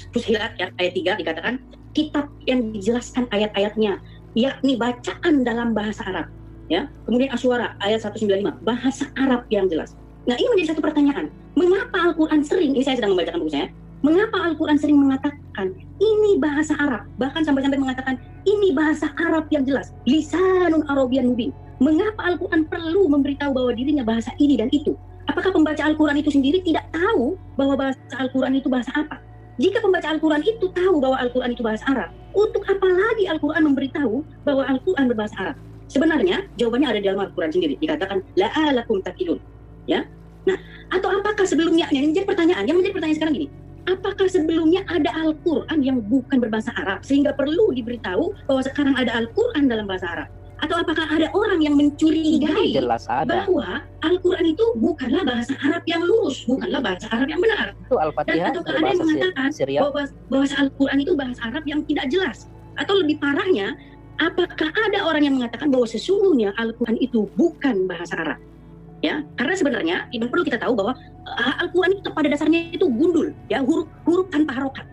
Fussilat ya, ayat 3 dikatakan kitab yang dijelaskan ayat-ayatnya, yakni bacaan dalam bahasa Arab, ya. Kemudian Asy-Syu'ara ayat 195, bahasa Arab yang jelas. Nah, ini menjadi satu pertanyaan. Mengapa Al-Qur'an sering, ini saya sedang membacakan buku saya, mengapa Al-Qur'an sering mengatakan ini bahasa Arab, bahkan sampai-sampai mengatakan ini bahasa Arab yang jelas, lisanun Arabiyyan mubin. Mengapa Al-Qur'an perlu memberitahu bahwa dirinya bahasa ini dan itu? Apakah pembaca Al-Qur'an itu sendiri tidak tahu bahwa bahasa Al-Qur'an itu bahasa apa? Jika pembaca Al-Qur'an itu tahu bahwa Al-Qur'an itu bahasa Arab, untuk apa lagi Al-Qur'an memberitahu bahwa Al-Qur'an berbahasa Arab? Sebenarnya jawabannya ada di dalam Al-Qur'an sendiri, dikatakan la'alakum taqilun, ya. Nah, atau apakah sebelumnya, yang menjadi pertanyaan sekarang gini, apakah sebelumnya ada Al-Qur'an yang bukan berbahasa Arab sehingga perlu diberitahu bahwa sekarang ada Al-Qur'an dalam bahasa Arab? Atau apakah ada orang yang mencurigai Jelas ada. bahwa Al-Qur'an itu bukanlah bahasa Arab yang lurus, bukanlah bahasa Arab yang benar? Itu Al-Fatihah Dan atau ada yang berbahasa mengatakan Syria. bahwa Al-Quran itu bahasa Arab yang tidak jelas? Atau lebih parahnya, apakah ada orang yang mengatakan bahwa sesungguhnya Al-Quran itu bukan bahasa Arab? Ya, karena sebenarnya ini perlu kita tahu bahwa Al-Quran itu pada dasarnya itu gundul, ya, huruf tanpa harokat.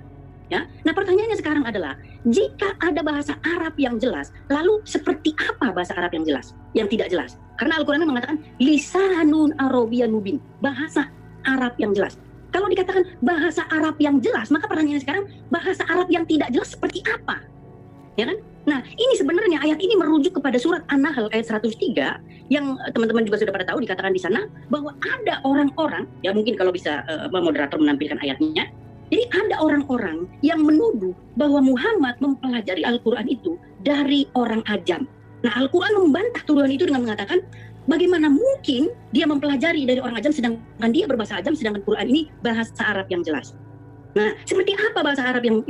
Ya, nah pertanyaannya sekarang adalah, jika ada bahasa Arab yang jelas, lalu seperti apa bahasa Arab yang jelas, yang tidak jelas? Karena Al-Quran mengatakan lisanun Arabiyyan mubin, bahasa Arab yang jelas. Kalau dikatakan bahasa Arab yang jelas, maka pertanyaannya sekarang, bahasa Arab yang tidak jelas seperti apa? Ya kan? Nah, ini sebenarnya ayat ini merujuk kepada surat An-Nahl ayat 103 yang teman-teman juga sudah pada tahu, dikatakan di sana bahwa ada orang-orang, ya mungkin kalau bisa moderator menampilkan ayatnya. Jadi ada orang-orang yang menuduh bahwa Muhammad mempelajari Al-Quran itu dari orang ajam. Nah, Al-Quran membantah tuduhan itu dengan mengatakan bagaimana mungkin dia mempelajari dari orang ajam sedangkan dia berbahasa ajam, sedangkan Quran ini bahasa Arab yang jelas. Nah, seperti apa bahasa Arab yang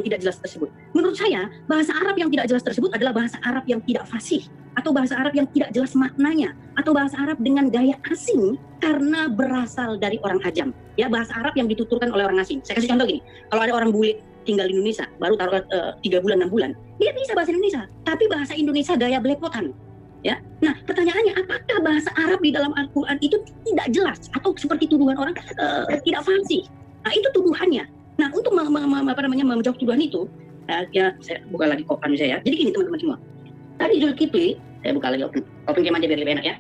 tidak jelas tersebut? Menurut saya, bahasa Arab yang tidak jelas tersebut adalah bahasa Arab yang tidak fasih, atau bahasa Arab yang tidak jelas maknanya, atau bahasa Arab dengan gaya asing karena berasal dari orang ajam. Ya, bahasa Arab yang dituturkan oleh orang asing. Saya kasih contoh gini, kalau ada orang bule tinggal di Indonesia, baru taruh 3 bulan, 6 bulan, dia bisa bahasa Indonesia, tapi bahasa Indonesia gaya belepotan. Ya, nah pertanyaannya, apakah bahasa Arab di dalam Al-Quran itu tidak jelas atau seperti tuduhan orang tidak fasih? Nah, itu tuduhannya. Nah, untuk menjawab tuduhan itu, ya saya buka lagi kopan saya. Jadi gini teman-teman semua. Tadi Zulkifli, saya buka lagi open game aja biar lebih enak ya.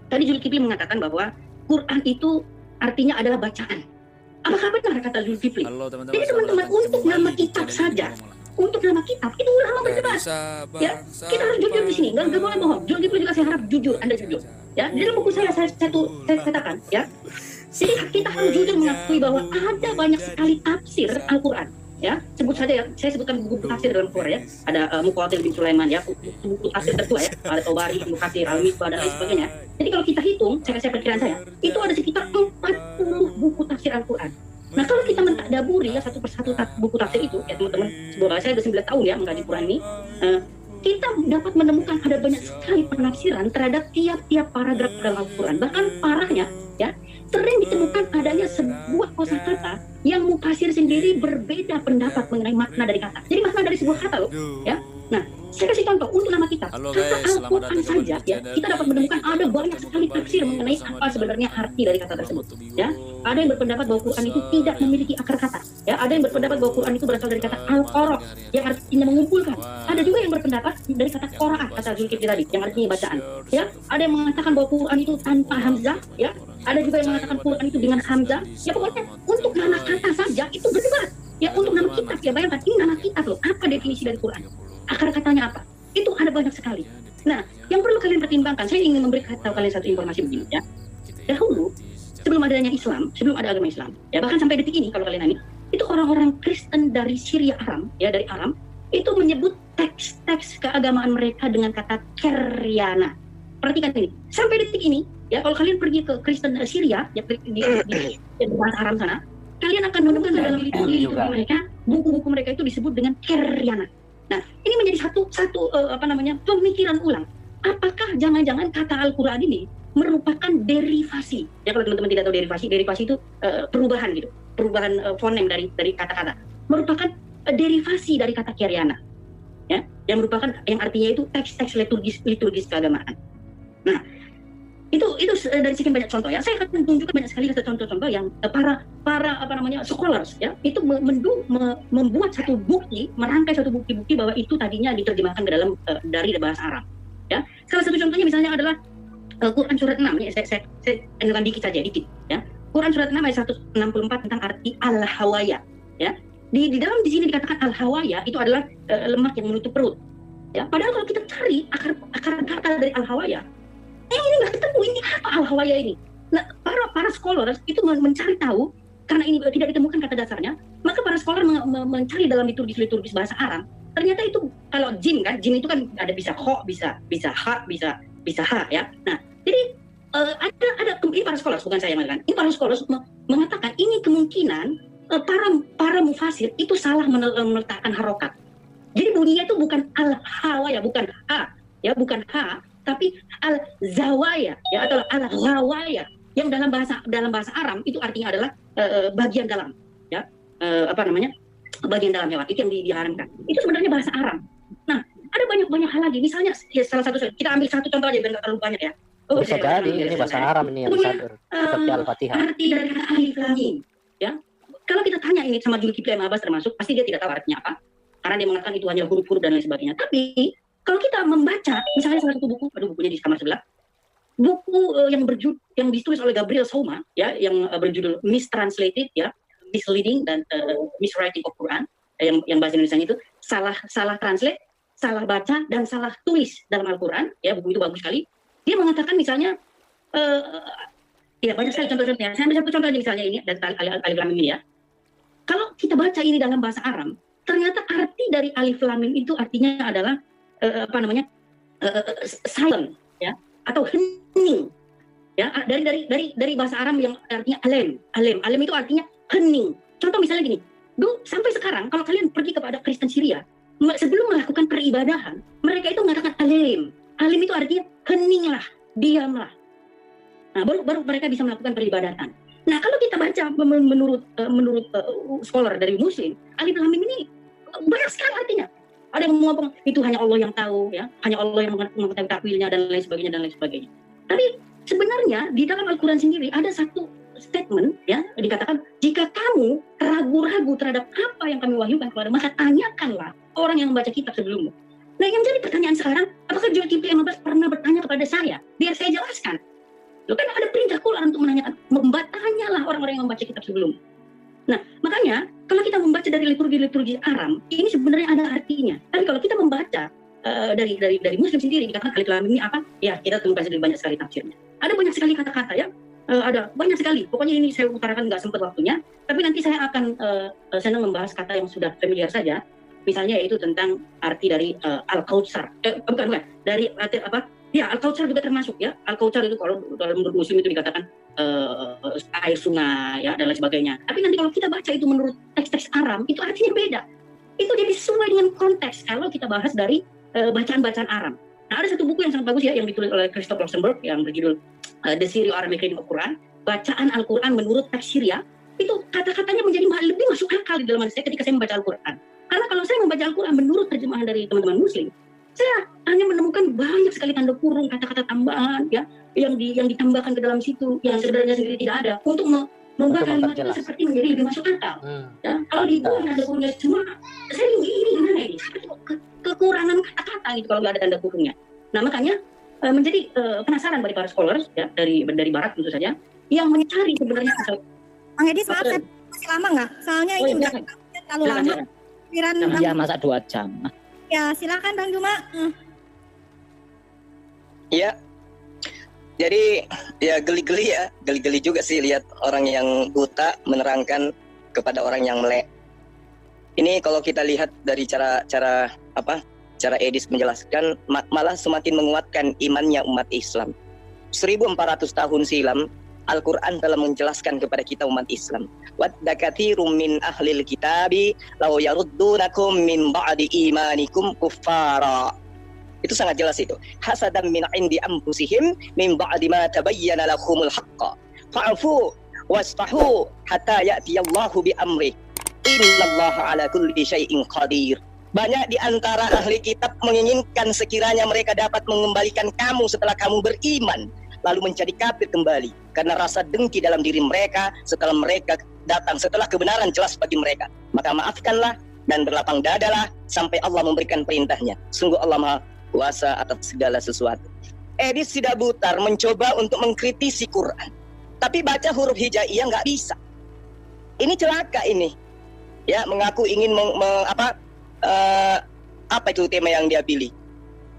Tadi Zulkifli mengatakan bahwa Quran itu artinya adalah bacaan. Apakah benar kata Zulkifli? Jadi teman-teman, untuk nama kitab saja, untuk nama kitab itu ulama berdebat. Ya, kita harus jujur di sini, nggak boleh bohong. Zulkifli juga saya harap jujur, Anda jujur. Ya, di dalam buku saya katakan, ya. Jadi kita harus jujur mengakui bahwa ada banyak sekali tafsir Al-Quran. Ya, sebut saja ya, saya sebutkan buku tafsir dalam Quran ya. Ada Muqatil bin Sulaiman ya, buku tafsir tertua ya. Ada Tabari, Ibnu Katsir, Al-Misbah dan lain sebagainya. Jadi kalau kita hitung, saya kasih perkiraan saya, itu ada sekitar 40 buku tafsir Al-Quran. Nah, kalau kita mentadaburi ya satu persatu buku tafsir itu, ya teman-teman, sebenarnya saya sudah 9 tahun ya mengkaji Quran ini, kita dapat menemukan ada banyak sekali penafsiran terhadap tiap-tiap paragraf dalam Al-Quran. Bahkan parahnya, ya, sering ditemukan adanya sebuah kosakata yang mufasir sendiri berbeda pendapat mengenai makna dari kata. Jadi makna dari sebuah kata loh, ya. Nah, saya kasih contoh untuk nama kitab. Kata Al-Quran saja, ya, kita dapat menemukan ada banyak sekali tafsir mengenai apa sebenarnya arti dari kata tersebut. Ya, ada yang berpendapat bahwa Quran itu tidak memiliki akar kata. Ya, ada yang berpendapat bahwa Quran itu berasal dari kata al-qara yang artinya mengumpulkan. Ada juga yang berpendapat dari kata qiraat, kata Zulkifli tadi, yang artinya bacaan. Ya, ada yang mengatakan bahwa Quran itu tanpa hamzah, ya. Ada juga yang mengatakan Quran itu dengan hamzah. Ya, pokoknya untuk nama kata saja itu berdebat. Ya, untuk nama kitab, ya bayangkan ini nama kitab loh. Apa definisi dari Quran? Akar katanya apa? Itu ada banyak sekali. Nah, yang perlu kalian pertimbangkan, saya ingin memberi tahu kalian satu informasi begini ya. Dahulu, sebelum adanya Islam, sebelum ada agama Islam, ya bahkan sampai detik ini kalau kalian ini, itu orang-orang Kristen dari Syria Aram, ya dari Aram, itu menyebut teks-teks keagamaan mereka dengan kata Keryana. Perhatikan ini, sampai detik ini, ya kalau kalian pergi ke Kristen Syria, ya di bahasa Aram sana, kalian akan menemukan dalam liturgi mereka, buku-buku mereka itu disebut dengan Keryana. Nah, ini menjadi satu pemikiran ulang. Apakah jangan-jangan kata Al-Quran ini merupakan derivasi? Ya kalau teman-teman tidak tahu derivasi itu perubahan gitu, perubahan fonem dari kata-kata. Merupakan derivasi dari kata Keryana, ya, yang merupakan yang artinya itu teks-teks liturgis keagamaan. Nah, itu dari sekian banyak contoh ya. Saya akan tunjukkan banyak sekali contoh-contoh yang para scholars ya itu membuat satu bukti, merangkai satu bukti-bukti bahwa itu tadinya diterjemahkan ke dalam dari bahasa Arab ya. Salah satu contohnya misalnya adalah Quran surat 6 ya, saya tunjukkan dikit ya. Quran surat 6 ayat 164 tentang arti al-hawaya ya. Di dalam di sini dikatakan al-hawaya itu adalah lemak yang menutup perut ya. Padahal kalau kita cari akar kata dari al-hawaya, ini nggak ketemu, ini apa al-hawaya ini? Nah, para scholars itu mencari tahu, karena ini tidak ditemukan kata dasarnya, maka para scholar mencari dalam liturgis bahasa Arab. Ternyata itu kalau jim itu kan ada bisa ho, bisa ha, bisa ha ya. Nah, jadi ada ini para scholars, bukan saya yang mengatakan. Ini para scholars mengatakan ini kemungkinan para mufasir itu salah meletakkan harokat. Jadi bunyinya itu bukan al-hawaya, bukan ha, ya, bukan ha, tapi al-zawaya ya, atau al-ghawaya yang dalam bahasa Arab itu artinya adalah bagian dalam ya, bagian dalam hewan, itu yang diharamkan. Itu sebenarnya bahasa Arab. Nah, ada banyak hal lagi, misalnya ya, salah satu kita ambil satu contoh aja biar nggak terlalu banyak ya. Bisa jadi ini bahasa Arab ini yang seperti Al-Fatihah. Arti dari kata alif lam mim ya. Kalau kita tanya ini sama Zulkifli Abbas termasuk, pasti dia tidak tahu artinya apa, karena dia mengatakan itu hanya huruf-huruf dan lain sebagainya. Tapi kalau kita membaca, misalnya salah satu bukunya di kamar sebelah, buku yang ditulis oleh Gabriel Souma, ya, yang berjudul Mistranslated, ya, Misleading dan Miswriting of Quran, yang bahasa Indonesia itu salah translate salah baca dan salah tulis dalam Al-Quran, ya buku itu bagus sekali. Dia mengatakan misalnya, ya banyak sekali contoh-contohnya. Saya ambil satu contoh aja misalnya ini dari alif lam mim ini ya. Kalau kita baca ini dalam bahasa Arab, ternyata arti dari alif lam mim itu artinya adalah silent, ya, atau hening, ya, dari bahasa Arab yang artinya alem itu artinya hening. Contoh misalnya gini, sampai sekarang kalau kalian pergi kepada Kristen Syria, sebelum melakukan peribadahan, mereka itu mengatakan alim itu artinya heninglah, diamlah. Nah, baru mereka bisa melakukan peribadatan. Nah, kalau kita baca menurut scholar dari Muslim, alif lam mim ini banyak sekali artinya. Ada yang ngomong itu hanya Allah yang tahu, ya, hanya Allah yang mengetahui takwilnya dan lain sebagainya. Tapi sebenarnya di dalam Al-Quran sendiri ada satu statement, ya, dikatakan jika kamu ragu-ragu terhadap apa yang kami wahyukan kepada, maka tanyakanlah orang yang membaca kitab sebelummu. Nah, yang jadi pertanyaan sekarang, apakah Zulkifli 15 pernah bertanya kepada saya? Biar saya jelaskan. Loh, kan ada perintah Quran untuk menanyakan, tanyalah orang-orang yang membaca kitab sebelum. Nah, makanya kalau kita membaca dari liturgi Aram, ini sebenarnya ada artinya. Tapi kalau kita membaca dari Muslim sendiri, dikatakan alif lam mim ini apa? Ya, kita temukan sendiri banyak sekali tafsirnya. Ada banyak sekali kata-kata, ya. Ada banyak sekali. Pokoknya ini saya utarakan nggak sempat waktunya. Tapi nanti saya akan senang membahas kata yang sudah familiar saja. Misalnya yaitu tentang arti dari Al-Kautsar. Bukan. Dari arti apa? Ya, Al-Kautsar juga termasuk, ya. Al-Kautsar itu kalau dalam menurut Muslim itu dikatakan air sungai, ya, dan lain sebagainya. Tapi nanti kalau kita baca itu menurut teks-teks Aram, itu artinya beda. Itu jadi sesuai dengan konteks kalau kita bahas dari bacaan-bacaan Aram. Nah, ada satu buku yang sangat bagus, ya, yang ditulis oleh Christoph Rosenberg yang berjudul The Syrio-Arabic Reading of Quran, bacaan Al-Quran menurut teks Syria. Itu kata-katanya menjadi lebih masuk akal di dalam saya ketika saya membaca Al-Quran. Karena kalau saya membaca Al-Quran menurut terjemahan dari teman-teman Muslim, saya hanya menemukan banyak sekali tanda kurung, kata-kata tambahan, ya, yang ditambahkan ke dalam situ yang sebenarnya sendiri tidak ada untuk membuat kalimat itu seperti menjadi lebih masuk akal. Ya, kalau dibuat tanda kurungnya semua, saya ini gimana ini? Seperti kekurangan kata-kata gitu kalau nggak ada tanda kurungnya. Nah, makanya menjadi penasaran bagi para scholars, ya, dari Barat tentu saja, yang mencari sebenarnya asal. Bang Edi, maaf, saya masih lama nggak? Soalnya ini udah terlalu lama. Iya, masa 2 jam. Ya, silakan Bang Juma. Iya. Jadi ya geli-geli juga sih lihat orang yang buta menerangkan kepada orang yang melek. Ini kalau kita lihat dari cara Edis menjelaskan, malah semakin menguatkan imannya umat Islam. 1400 tahun silam Al-Quran telah menjelaskan kepada kita umat Islam. Wadda katsirum min ahlil kitabi law yaruddunakum min ba'di imanikum kuffara. Itu sangat jelas itu. Hasadan min indi anfusihim min ba'di ma tabayyana lahumul haqqa. Fa'fu wasfahu hatta ya'tiyallahu bi amri. Innallaha ala kulli syai'in qadir. Banyak di antara ahli kitab menginginkan sekiranya mereka dapat mengembalikan kamu setelah kamu beriman, lalu menjadi kafir kembali karena rasa dengki dalam diri mereka setelah mereka datang, setelah kebenaran jelas bagi mereka. Maka maafkanlah dan berlapang dadalah sampai Allah memberikan perintahnya. Sungguh Allah Maha Kuasa atas segala sesuatu. Edis Sidabutar mencoba untuk mengkritisi Quran, tapi baca huruf hijaiyah nggak bisa. Ini celaka ini. Ya, mengaku ingin apa itu tema yang dia pilih?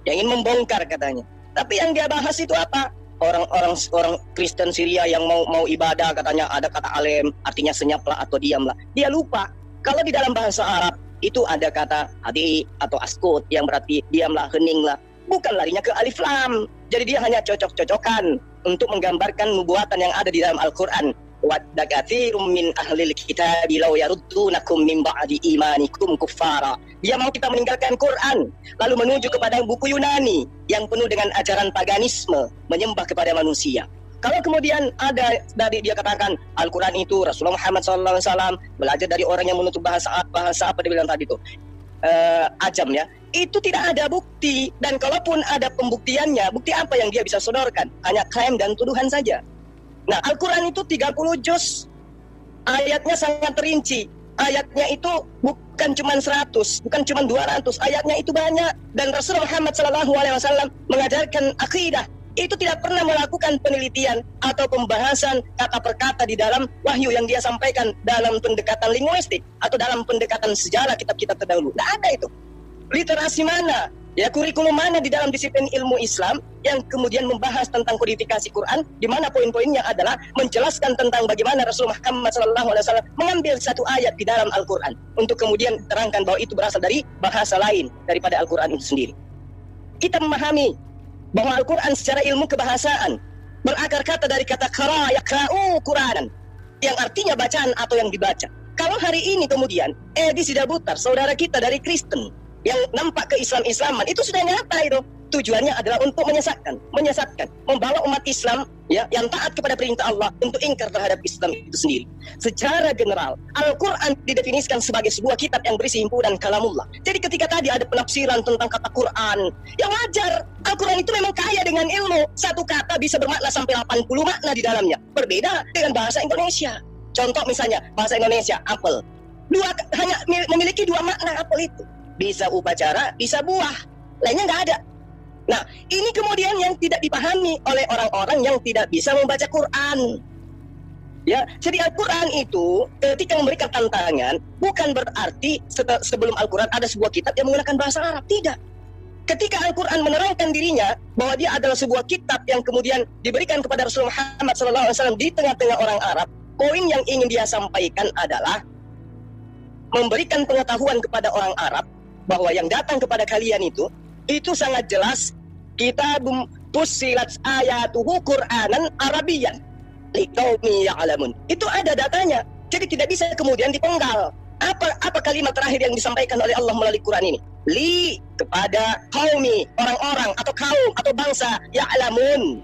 Yang ingin membongkar katanya. Tapi yang dia bahas itu apa? Orang Kristen Syria yang mau ibadah katanya ada kata alem, artinya senyaplah atau diamlah. Dia lupa kalau di dalam bahasa Arab itu ada kata hadi atau askut yang berarti diamlah, heninglah. Bukan larinya ke alif lam. Jadi dia hanya cocok-cocokan untuk menggambarkan nubuatan yang ada di dalam Al-Quran. Wadda katsirum min ahlil kitabi law yaruddunakum min ba'di imanikum kuffara. Dia mau kita meninggalkan Quran lalu menuju kepada buku Yunani yang penuh dengan ajaran paganisme, menyembah kepada manusia. Kalau kemudian ada dari dia katakan Al-Quran itu Rasulullah Muhammad SAW belajar dari orang yang menutup bahasa apa dia bilang tadi itu ajam, ya, itu tidak ada bukti. Dan kalaupun ada pembuktiannya, bukti apa yang dia bisa sodorkan? Hanya klaim dan tuduhan saja. Nah, Al-Quran itu 30 juz, ayatnya sangat terinci. Ayatnya itu bukan cuma 100, bukan cuma 200, ayatnya itu banyak. Dan Rasulullah Muhammad SAW mengajarkan akidah. Itu tidak pernah melakukan penelitian atau pembahasan kata per kata di dalam wahyu yang dia sampaikan dalam pendekatan linguistik atau dalam pendekatan sejarah kitab-kitab terdahulu. Tidak ada itu. literasi mana, ya kurikulum mana di dalam disiplin ilmu Islam yang kemudian membahas tentang kodifikasi Quran, di mana poin-poinnya adalah menjelaskan tentang bagaimana Rasulullah Muhammad SAW mengambil satu ayat di dalam Al-Quran untuk kemudian terangkan bahwa itu berasal dari bahasa lain daripada Al-Quran itu sendiri. Kita memahami bahwa Al-Quran secara ilmu kebahasaan berakar kata dari kata qara yaqra'u Quranan, yang artinya bacaan atau yang dibaca. Kalau hari ini kemudian Edi Sidabutar, saudara kita dari Kristen yang nampak ke-Islam-Islaman, itu sudah nyata itu. Tujuannya adalah untuk menyesatkan, membawa umat Islam ya yang taat kepada perintah Allah untuk ingkar terhadap Islam itu sendiri. Secara general, Al-Quran didefinisikan sebagai sebuah kitab yang berisi himpunan kalamullah. Jadi ketika tadi ada penafsiran tentang kata Quran, ya wajar. Al-Quran itu memang kaya dengan ilmu. Satu kata bisa bermakna sampai 80 makna di dalamnya. Berbeda dengan bahasa Indonesia. Contoh misalnya, bahasa Indonesia, apel. Hanya memiliki 2 makna apel itu. Bisa upacara, bisa buah. Lainnya nggak ada. Nah, ini kemudian yang tidak dipahami oleh orang-orang yang tidak bisa membaca Quran. Ya, jadi Al-Quran itu ketika memberikan tantangan, bukan berarti sebelum Al-Quran ada sebuah kitab yang menggunakan bahasa Arab. Tidak. Ketika Al-Quran menerangkan dirinya bahwa dia adalah sebuah kitab yang kemudian diberikan kepada Rasulullah Muhammad SAW di tengah-tengah orang Arab, poin yang ingin dia sampaikan adalah memberikan pengetahuan kepada orang Arab bahwa yang datang kepada kalian itu sangat jelas. Kitabum fussilat ayatuhu Qur'anan Arabiyyan liqaumi ya'lamun. Itu ada datanya. Jadi tidak bisa kemudian dipenggal. Apa kalimat terakhir yang disampaikan oleh Allah melalui Quran ini? Li kepada qaumi, orang-orang atau kaum atau bangsa ya'lamun,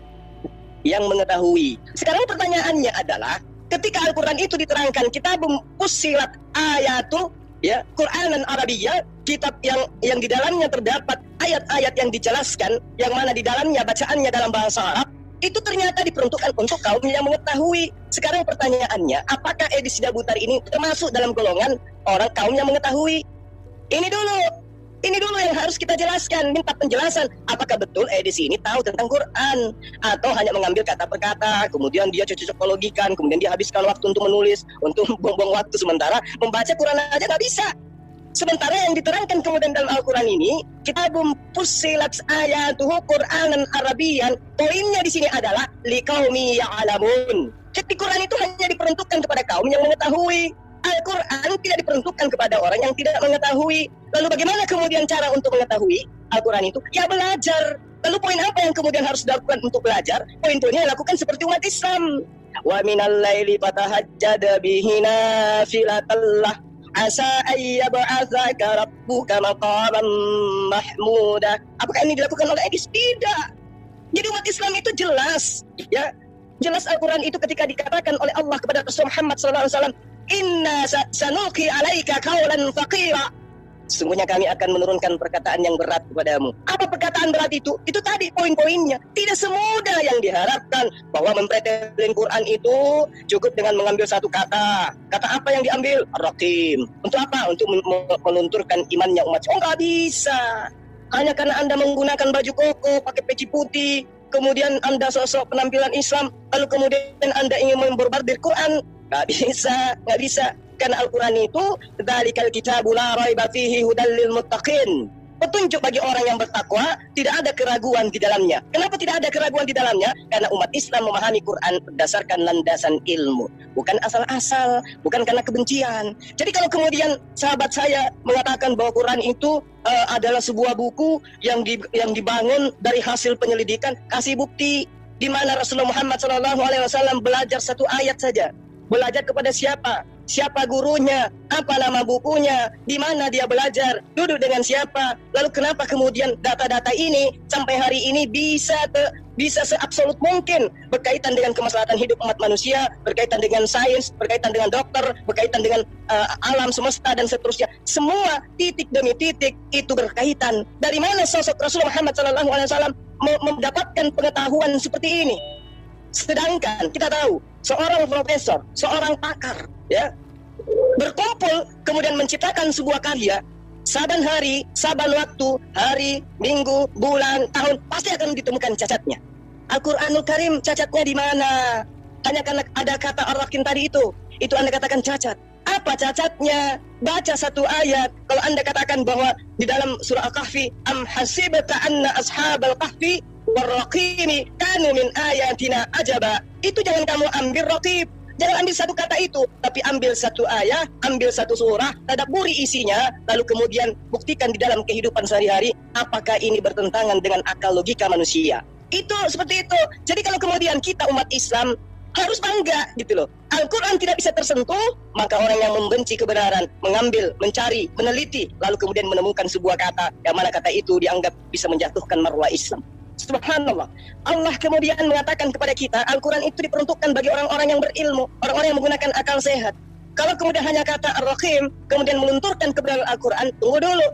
yang mengetahui. Sekarang pertanyaannya adalah, ketika Al-Quran itu diterangkan kitabum fussilat ayatu ya Qur'anan Arabiyya, kitab yang di dalamnya terdapat ayat-ayat yang dijelaskan, yang mana di dalamnya bacaannya dalam bahasa Arab, itu ternyata diperuntukkan untuk kaum yang mengetahui. Sekarang pertanyaannya, apakah Edi Sidabutar ini termasuk dalam golongan orang kaum yang mengetahui? Ini dulu yang harus kita jelaskan, minta penjelasan. Apakah betul Edis ini tahu tentang Quran, atau hanya mengambil kata per kata, kemudian dia cocok-cologikan, kemudian dia habiskan waktu untuk menulis, untuk buang-buang waktu, sementara membaca Quran aja nggak bisa. Sementara yang diterangkan kemudian dalam Al-Quran ini, kitabum fussilat ayatuhu Qur'anan Arabiyyan, poinnya di sini adalah liqaumi ya'lamun. Jadi Quran itu hanya diperuntukkan kepada kaum yang mengetahui. Al-Quran tidak diperuntukkan kepada orang yang tidak mengetahui. Lalu bagaimana kemudian cara untuk mengetahui Al-Quran itu? Ya belajar. Lalu poin apa yang kemudian harus dilakukan untuk belajar? Poin-poinnya lakukan seperti umat Islam. Wa minal laili fatahajjad bihi nafilatallah asa ayyab'atsaka rabbuka maqaman mahmuda. Apakah ini dilakukan oleh Edis? Tidak. Jadi umat Islam itu jelas, ya. Jelas Al-Quran itu ketika dikatakan oleh Allah kepada Rasul Muhammad SAW, inna sanulqi alaika qawlan thaqila. Sesungguhnya kami akan menurunkan perkataan yang berat kepadamu. Apa perkataan berat itu? Itu tadi poin-poinnya. Tidak semudah yang diharapkan bahwa mempretelin Quran itu cukup dengan mengambil satu kata. Kata apa yang diambil? Ar-Raqim. Untuk apa? Untuk melunturkan imannya umat. Oh, nggak bisa. Hanya karena Anda menggunakan baju koko, pakai peci putih, kemudian Anda sosok penampilan Islam, lalu kemudian Anda ingin memborbardir Quran. Nggak bisa. Karena Al-Quran itu dzalikal kitabu la raiba fihi hudal lil muttaqin. Petunjuk bagi orang yang bertakwa, tidak ada keraguan di dalamnya. Kenapa tidak ada keraguan di dalamnya? Karena umat Islam memahami Quran berdasarkan landasan ilmu, bukan asal-asal, bukan karena kebencian. Jadi kalau kemudian sahabat saya mengatakan bahwa Quran itu adalah sebuah buku yang dibangun dari hasil penyelidikan, kasih bukti di mana Rasulullah Muhammad SAW belajar satu ayat saja. Belajar kepada siapa? Siapa gurunya? Apa nama bukunya? Di mana dia belajar? Duduk dengan siapa? Lalu kenapa kemudian data-data ini sampai hari ini bisa seabsolut mungkin berkaitan dengan kemaslahatan hidup umat manusia, berkaitan dengan sains, berkaitan dengan dokter, berkaitan dengan alam semesta dan seterusnya. Semua titik demi titik itu berkaitan. Dari mana sosok Rasulullah Muhammad SAW mendapatkan pengetahuan seperti ini? Sedangkan kita tahu seorang profesor, seorang pakar, ya, berkumpul kemudian menciptakan sebuah karya, saban hari, saban waktu, hari, minggu, bulan, tahun, pasti akan ditemukan cacatnya. Al-Quranul Karim cacatnya di mana? Hanya karena ada kata Ar-Rakim tadi itu Anda katakan cacat. Apa cacatnya? Baca satu ayat. Kalau Anda katakan bahwa di dalam surah Al-Kahfi, am hasibata anna ashabal kahfi warraqimi kanu min ayatina ajaba. Itu jangan kamu ambil raqib. Jangan ambil satu kata itu, tapi ambil satu ayat, ambil satu surah, tadabburi isinya, lalu kemudian buktikan di dalam kehidupan sehari-hari apakah ini bertentangan dengan akal logika manusia. Itu seperti itu. Jadi kalau kemudian kita umat Islam harus bangga gitu loh. Al-Quran tidak bisa tersentuh, maka orang yang membenci kebenaran, mengambil, mencari, meneliti, lalu kemudian menemukan sebuah kata, yang mana kata itu dianggap bisa menjatuhkan marwah Islam. Subhanallah. Allah kemudian mengatakan kepada kita, Al-Quran itu diperuntukkan bagi orang-orang yang berilmu, orang-orang yang menggunakan akal sehat. Kalau kemudian hanya kata Ar-Rahim, kemudian melunturkan kebenaran Al-Quran, tunggu dulu.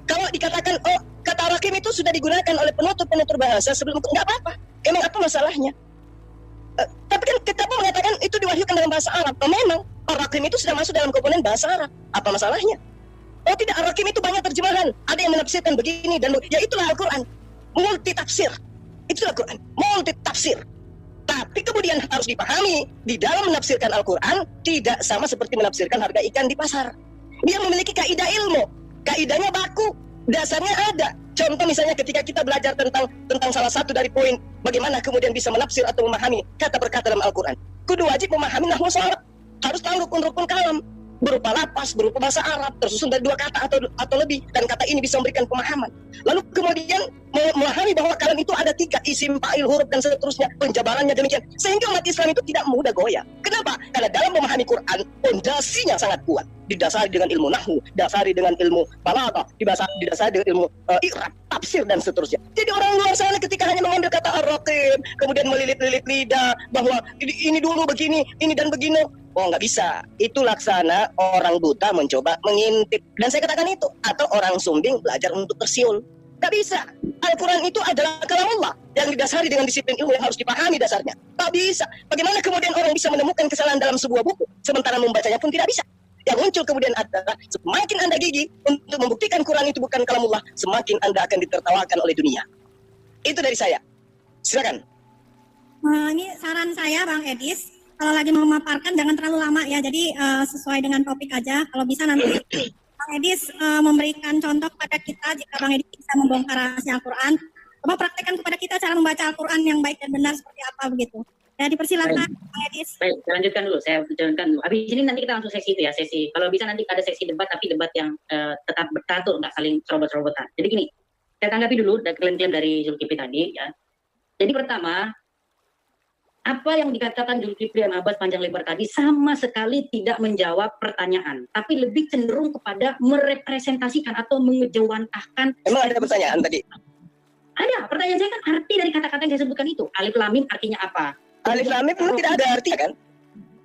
Kalau dikatakan, oh kata Ar-Rahim itu sudah digunakan oleh penutur-penutur bahasa sebelum, nggak apa-apa. Emang apa masalahnya? Tapi kan kita pun mengatakan itu diwahyukan dalam bahasa Arab. Oh memang, Ar-Rahim itu sudah masuk dalam komponen bahasa Arab. Apa masalahnya? Oh tidak, Ar-Rahim itu banyak terjemahan. Ada yang menafsirkan begini dan ya itulah Al-Quran. Multi tafsir, itulah Quran, multi tafsir. Tapi kemudian harus dipahami, di dalam menafsirkan Al-Quran tidak sama seperti menafsirkan harga ikan di pasar. Dia memiliki kaidah ilmu, kaidahnya baku, dasarnya ada. Contoh misalnya ketika kita belajar tentang salah satu dari poin bagaimana kemudian bisa menafsir atau memahami kata per kata dalam Al-Quran. Kudu wajib memahami nahwu sharaf, harus tahu rukun-rukun kalam, berupa lapas, berupa bahasa Arab, tersusun dari 2 kata atau lebih, dan kata ini bisa memberikan pemahaman. Lalu kemudian memahami bahwa kalam itu ada 3, isim, fa'il, huruf, dan seterusnya, penjabarannya demikian. Sehingga umat Islam itu tidak mudah goyah. Kenapa? Karena dalam memahami Quran, fondasinya sangat kuat. Didasari dengan ilmu nahwu, didasari dengan ilmu balaghah, didasari dengan ilmu i'rab, tafsir, dan seterusnya. Jadi orang luar sana ketika hanya mengambil kata Ar-Raqib, kemudian melilit-lilit lidah, bahwa ini dulu begini, ini dan begini, oh nggak bisa. Itu laksana orang buta mencoba mengintip. Dan saya katakan itu. Atau orang sumbing belajar untuk tersiul. Nggak bisa. Al-Quran itu adalah kalam Allah yang didasari dengan disiplin ilmu yang harus dipahami dasarnya. Tak bisa. Bagaimana kemudian orang bisa menemukan kesalahan dalam sebuah buku, sementara membacanya pun tidak bisa. Yang muncul kemudian adalah semakin Anda gigih untuk membuktikan Quran itu bukan kalamullah, semakin Anda akan ditertawakan oleh dunia. Itu dari saya. Silakan. Ini saran saya Bang Edis, kalau lagi memaparkan jangan terlalu lama ya, jadi sesuai dengan topik aja. Kalau bisa nanti Bang Edis memberikan contoh kepada kita, jika Bang Edis bisa membongkar rahasia Al-Quran, coba praktekkan kepada kita cara membaca Al-Quran yang baik dan benar seperti apa begitu. Ya dipersilakan Bang Edis. Baik, lanjutkan dulu, saya lanjutkan dulu. Habis ini nanti kita langsung sesi itu ya, sesi. Kalau bisa nanti ada sesi debat, tapi debat yang tetap berteratur, nggak saling serobot-serobotan. Jadi gini, saya tanggapi dulu klaim-klaim dari Zulkifli tadi ya. Jadi pertama, apa yang dikatakan Zulkifli Abbas panjang lebar tadi sama sekali tidak menjawab pertanyaan, tapi lebih cenderung kepada merepresentasikan atau mengejawantahkan. Emang ada pertanyaan tadi? Ada, pertanyaan saya kan arti dari kata-kata yang saya sebutkan itu. Alif lam mim artinya apa? Alif lam mim memang tidak ada arti kan?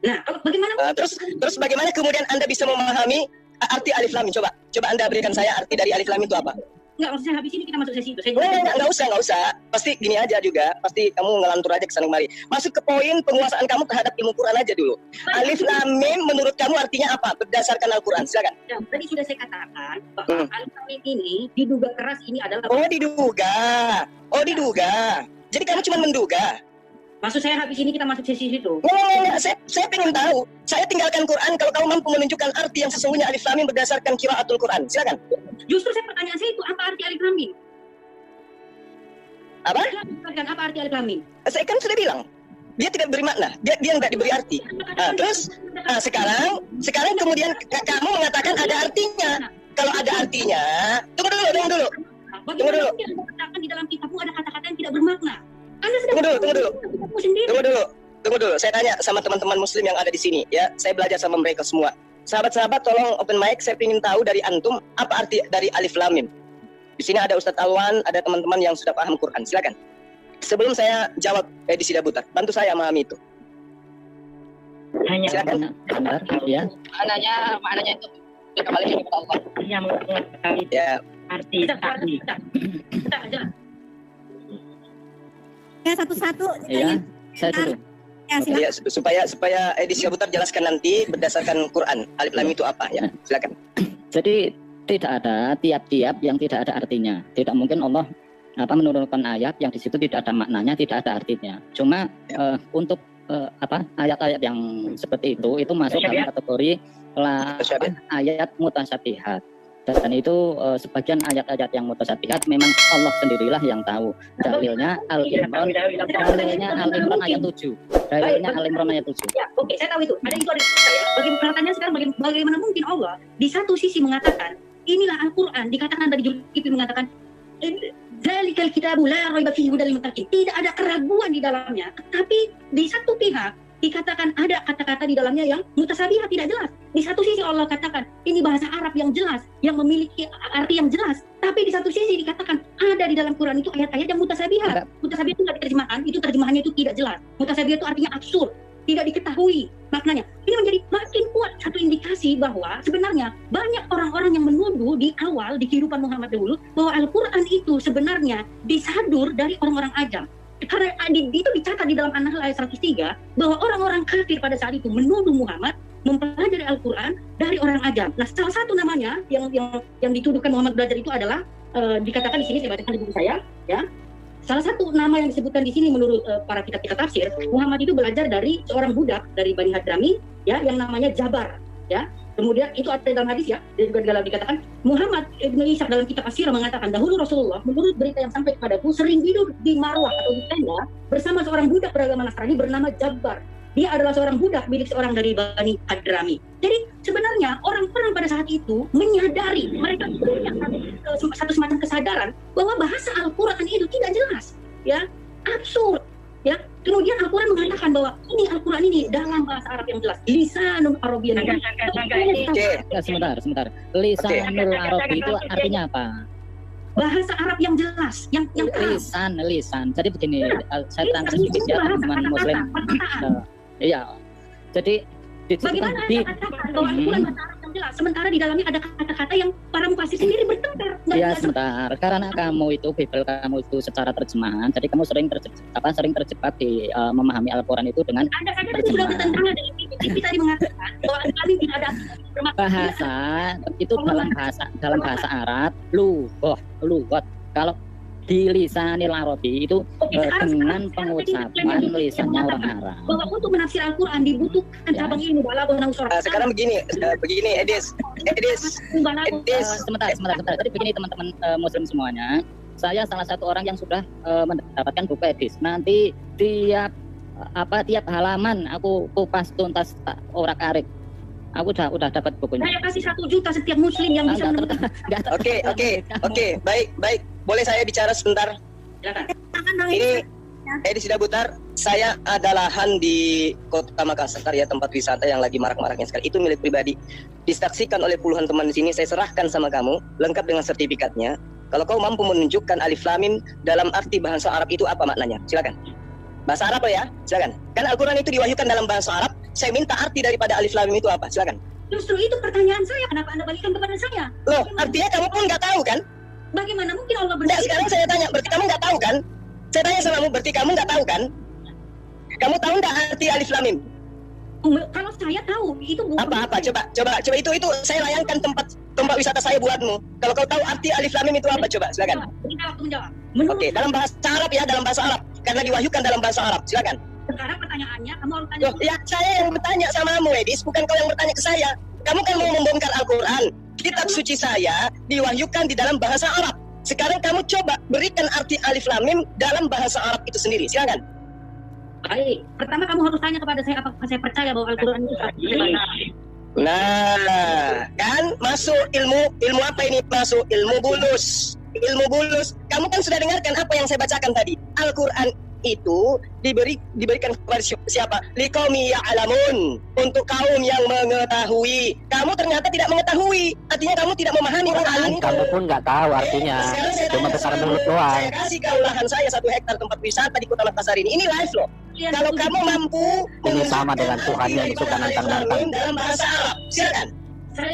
Nah, bagaimana? Terus bagaimana kemudian Anda bisa memahami arti alif lam mim? Coba Anda berikan saya arti dari alif lam mim itu apa? Enggak, maksudnya habis ini kita masuk sesi itu. Enggak usah. Pasti gini aja juga. Pasti kamu ngelantur aja kesana kemari. Masuk ke poin penguasaan kamu terhadap ilmu Quran aja dulu. Alif lam mim menurut kamu artinya apa? Berdasarkan Al-Quran. Silakan. Ya, tadi sudah saya katakan bahwa alif lam mim ini diduga keras ini adalah. Oh diduga. Jadi kamu cuma menduga. Maksud saya habis ini kita masuk sesi situ. Nggak. Saya pengen tahu. Saya tinggalkan Quran kalau kamu mampu menunjukkan arti yang sesungguhnya alif lam mim berdasarkan qiraatul Quran. Silakan. Justru pertanyaan saya itu apa arti alif lam mim? Apa? Apa arti alif lam mim? Saya kan sudah bilang dia tidak beri makna. Dia nggak diberi arti. Sekarang kemudian kamu mengatakan ada artinya. Kalau ada artinya, tunggu dulu. Bagaimana yang dikatakan di dalam kitabmu ada kata-kata yang tidak bermakna? Anda Tunggu dulu. Saya tanya sama teman-teman muslim yang ada di sini ya. Saya belajar sama mereka semua. Sahabat-sahabat tolong open mic, saya ingin tahu dari antum apa arti dari alif lam mim. Di sini ada Ustadz Alwan, ada teman-teman yang sudah paham Quran. Silakan. Sebelum saya jawab di Sida Butar, bantu saya memahami itu. Silakan. Benar, ya. Maknanya itu kembali kepada Allah. Yang mengetahui arti. Ya satu-satu. Iya, saya dulu. Ya, supaya Edisi Butar jelaskan nanti berdasarkan Quran alif lam itu apa ya. Silakan. Jadi tidak ada tiap-tiap yang tidak ada artinya. Tidak mungkin Allah menurunkan ayat yang di situ tidak ada maknanya, tidak ada artinya. Cuma untuk ayat-ayat yang seperti itu masuk dalam kategori ayat mutasyabihat. Dan itu sebagian ayat-ayat yang mutasyabihat memang Allah sendirilah yang tahu. Dalilnya Al-Imran ayat 7. Dalilnya Al-Imran ayat 7. Ya, oke, saya tahu itu. Ada saya. Pertanyaannya sekarang bagaimana mungkin Allah di satu sisi mengatakan inilah Al-Quran, dikatakan dari Zulkifli mengatakan Zalikal kitabu la raiba fihi hudal lil muttaqin. Tidak ada keraguan di dalamnya. Tapi di satu pihak dikatakan ada kata-kata di dalamnya yang mutasyabihat, tidak jelas. Di satu sisi Allah katakan ini bahasa Arab yang jelas, yang memiliki arti yang jelas. Tapi di satu sisi dikatakan ada di dalam Quran itu ayat-ayat yang mutasyabihat. Mutasyabihat itu tidak diterjemahkan, itu terjemahannya itu tidak jelas. Mutasyabihat itu artinya absurd, tidak diketahui maknanya. Ini menjadi makin kuat satu indikasi bahwa sebenarnya banyak orang-orang yang menuduh di awal di kehidupan Muhammad dahulu bahwa Al-Quran itu sebenarnya disadur dari orang-orang ajam. Karena itu dicatat di dalam An-Nahl ayat 103 bahwa orang-orang kafir pada saat itu menuduh Muhammad mempelajari Al-Quran dari orang ajam. Nah, salah satu namanya yang dituduhkan Muhammad belajar itu adalah dikatakan di sini, saya bacakan di buku saya, ya. Salah satu nama yang disebutkan di sini menurut para kitab-kitab tafsir, Muhammad itu belajar dari seorang budak dari Bani Hadrami, ya, yang namanya Jabar, ya. Kemudian itu ada dalam hadis, ya, dan juga dalam dikatakan Muhammad Ibn Ishaq dalam kitab Asir mengatakan dahulu Rasulullah menurut berita yang sampai kepadaku sering hidup di marwah atau di tenda bersama seorang budak beragama Nasrani bernama Jabbar. Dia adalah seorang budak milik seorang dari Bani Hadrami. Jadi sebenarnya orang-orang pada saat itu menyadari, mereka punya satu semacam kesadaran bahwa bahasa Al-Quran itu tidak jelas, ya, absurd, ya. Kemudian Al-Quran mengatakan bahwa ini Al-Quran ini dalam bahasa Arab yang jelas, lisanul Arabiyyan. Sebentar. Lisanul Arabi itu artinya apa? Bahasa Arab yang jelas, yang lisan. Jadi begini, saya terangkan sedikit ya teman-teman Muslim. Iya. Jadi bagaimana Anda katakan bahwa Al-Quran bahasa Arab yang jelas, sementara di dalamnya ada kata-kata yang para mufasir sendiri bertengkar. Iya, sebentar. Karena kamu itu Bible kamu itu secara terjemahan, jadi kamu sering terjebak di memahami Al-Quran itu dengan Anda saja tadi sudah bertentangan dengan TV tadi mengatakan bahwa Al-Quran tidak ada bahasa itu dalam bahasa Arab lugot. Kalau di lisanil Arabi itu dengan pengucapan lisannya orang Arab. Bahwa untuk menafsir Al-Quran dibutuhkan cabang ilmu balaghah usul. Sekarang begini Edis. Sebentar. Jadi begini teman-teman Muslim semuanya. Saya salah satu orang yang sudah mendapatkan buku Edis. Nanti tiap halaman aku kupas tuntas orak-arik. Aku udah dapat bukunya. Saya kasih 1 juta setiap muslim yang bisa menemukan. Oke, baik. Boleh saya bicara sebentar? Silakan. Ini Edi Sidabutar, saya ada lahan di Kota Makassar ya, tempat wisata yang lagi marak-maraknya sekali. Itu milik pribadi. Disaksikan oleh puluhan teman di sini, saya serahkan sama kamu lengkap dengan sertifikatnya. Kalau kau mampu menunjukkan alif lam mim dalam arti bahasa Arab itu apa maknanya? Silakan. Bahasa Arab ya, silakan. Kan Al-Quran itu diwahyukan dalam bahasa Arab. Saya minta arti daripada alif lam mim itu apa? Silakan. Justru itu pertanyaan saya, kenapa Anda balikan kepada saya? Loh, artinya kamu pun nggak tahu kan? Bagaimana mungkin Allah Nah, sekarang saya tanya, berarti kamu nggak tahu kan? Saya tanya sama kamu, berarti kamu nggak tahu kan? Kamu tahu nggak arti alif lam mim? Kalau saya tahu, itu bukan. Apa? Coba itu saya layangkan tempat wisata saya buatmu. Kalau kau tahu arti alif lam mim itu apa? Coba, silakan. Menjawab. Oke, dalam bahasa Arab ya, dalam bahasa Arab. Karena diwahyukan dalam bahasa Arab. Silakan. Sekarang pertanyaannya, kamu harus tanya. Loh, ya saya yang bertanya samamu, Edis, bukan kau yang bertanya ke saya. Kamu kan mau membongkar Al-Quran. Kitab suci saya diwahyukan di dalam bahasa Arab. Sekarang kamu coba berikan arti alif lam mim dalam bahasa Arab itu sendiri. Silakan. Baik, pertama kamu harus tanya kepada saya apakah saya percaya bahwa Al-Quran itu benar. Nah, kan masuk ilmu apa ini? Masuk ilmu bulus. Kamu kan sudah dengarkan apa yang saya bacakan tadi. Al-Quran itu diberikan kepada siapa? Liqaumi ya'lamun, untuk kaum yang mengetahui. Kamu ternyata tidak mengetahui, artinya kamu tidak memahami Quran. Kamu pun nggak tahu artinya, cuma besar mulut doang. Saya kasih kau lahan saya 1 hektar tempat wisata di Kota Makassar ini live loh. Kalau kamu mampu ini sama dengan Tuhan yang suka nantang-nantang. dalam bahasa Arab, silakan.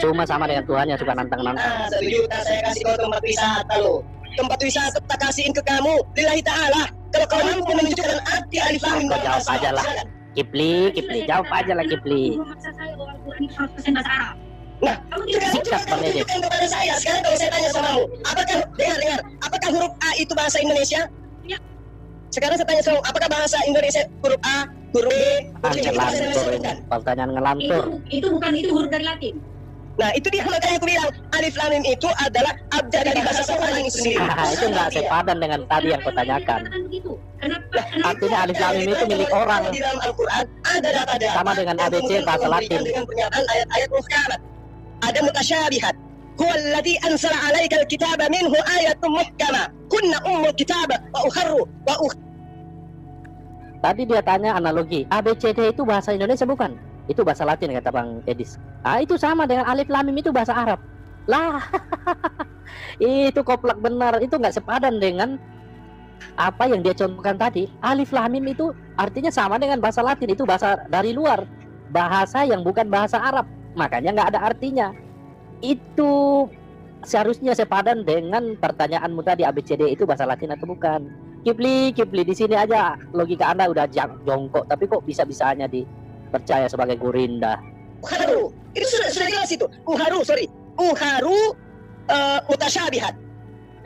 Cuma sama dengan Tuhan yang suka nantang-nantang. 1 juta saya kasih kau tempat wisata loh. Tempat wisata tak kasihin ke kamu, lillahi ta'ala. Kalau kau mampu menunjukkan arti alif lam mim, Jawab aja lah. Kipli, jawab aja lah Kipli. Memaksa saya bahwa Al-Quran itu 100% bahasa Arab. Nah, sekarang Sikap kamu tunjukkan kepada saya. Sekarang kalau saya tanya sama kamu, apakah huruf A itu bahasa Indonesia? Ya. Sekarang saya tanya sama kamu, apakah bahasa Indonesia huruf A huruf B, Ngelantur ini. Pertanyaan ngelantur. Itu bukan huruf dari Latin. Nah, itu dia makanya aku bilang alif lam mim itu adalah abjad dari bahasa Quran ini sendiri. Itu nggak sepadan dengan tadi yang kau tanyakan. Kenapa? Artinya alif lam mim itu milik orang. Di dalam Al-Quran ada data-data Sama dengan ABC bahasa Latin. Dengan pernyataan ayat-ayat muhkamat. Ada mutasyabihat. Huwa alladhi ansala 'alaikal kitaba minhu ayatun muhkamah. Kunna ummul kitab wa ukharru wa Tadi dia tanya analogi, ABCD itu bahasa Indonesia bukan? Itu bahasa Latin kata Bang Edis. Ah, itu sama dengan alif lam mim itu bahasa Arab. Lah, itu koplak benar. Itu nggak sepadan dengan apa yang dia contohkan tadi. Alif lam mim itu artinya sama dengan bahasa Latin. Itu bahasa dari luar, bahasa yang bukan bahasa Arab. Makanya nggak ada artinya. Itu seharusnya sepadan dengan pertanyaanmu tadi, ABCD itu bahasa Latin atau bukan? Kipli di sini aja logika Anda udah jongkok, tapi kok bisa-bisanya dipercaya sebagai gurinda? Ukharu. Itu sudah jelas itu. Ukharu mutasyabihat.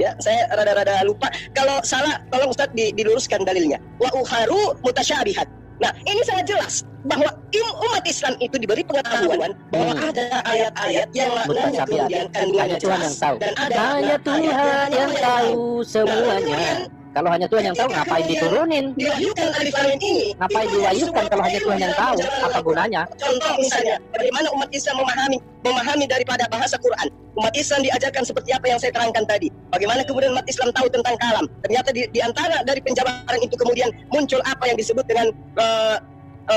Ya, saya rada-rada lupa. Kalau salah, tolong Ustadz diluruskan dalilnya. Wa ukharu mutasyabihat. Nah, ini sangat jelas bahwa umat Islam itu diberi pengetahuan bahwa ada ayat-ayat yang maknanya kemudian kandungannya jelas dan ada hanya Tuhan yang tahu semuanya. Kalau hanya Tuhan yang tahu, ngapain diturunin? Diwahyukan alif lam mim ini. Ngapain diwahyukan kalau hanya Tuhan yang tahu? Apa gunanya? Contoh misalnya, bagaimana umat Islam memahami daripada bahasa Quran. Umat Islam diajarkan seperti apa yang saya terangkan tadi. Bagaimana kemudian umat Islam tahu tentang kalam. Ternyata di antara dari penjabaran itu kemudian muncul apa yang disebut dengan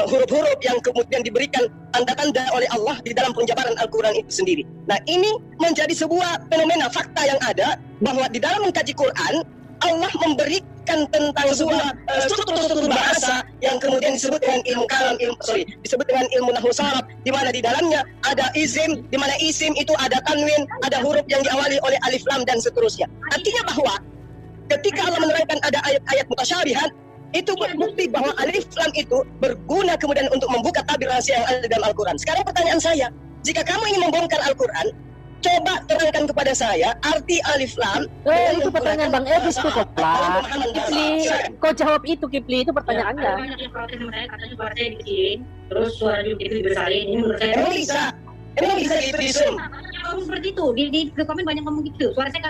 huruf-huruf yang kemudian diberikan tanda-tanda oleh Allah di dalam penjabaran Al-Quran itu sendiri. Nah, ini menjadi sebuah fenomena fakta yang ada bahwa di dalam mengkaji Quran Allah memberikan tentang sebuah struktur bahasa yang kemudian disebut dengan ilmu kalam, disebut dengan ilmu nahwu sharaf, di mana di dalamnya ada isim, di mana isim itu ada tanwin, ada huruf yang diawali oleh alif lam dan seterusnya. Artinya bahwa ketika Allah menerangkan ada ayat-ayat mutasyabihat, itu berbukti bahwa alif lam itu berguna kemudian untuk membuka tabir rahasia yang ada di dalam Al-Quran. Sekarang pertanyaan saya, jika kamu ingin membongkar Al-Quran, coba terangkan kepada saya arti alif lam. Itu pertanyaan Bang Edis tuh, Kopla. Kipli, kau jawab itu, Kipli, itu pertanyaannya. Banyak yang protes sama saya, katanya suara saya dikecilin, terus suara itu dibesarin. Ini menurut saya Emang bisa gitu di zoom? Ngomong seperti itu, di komen banyak ngomong gitu. Suara saya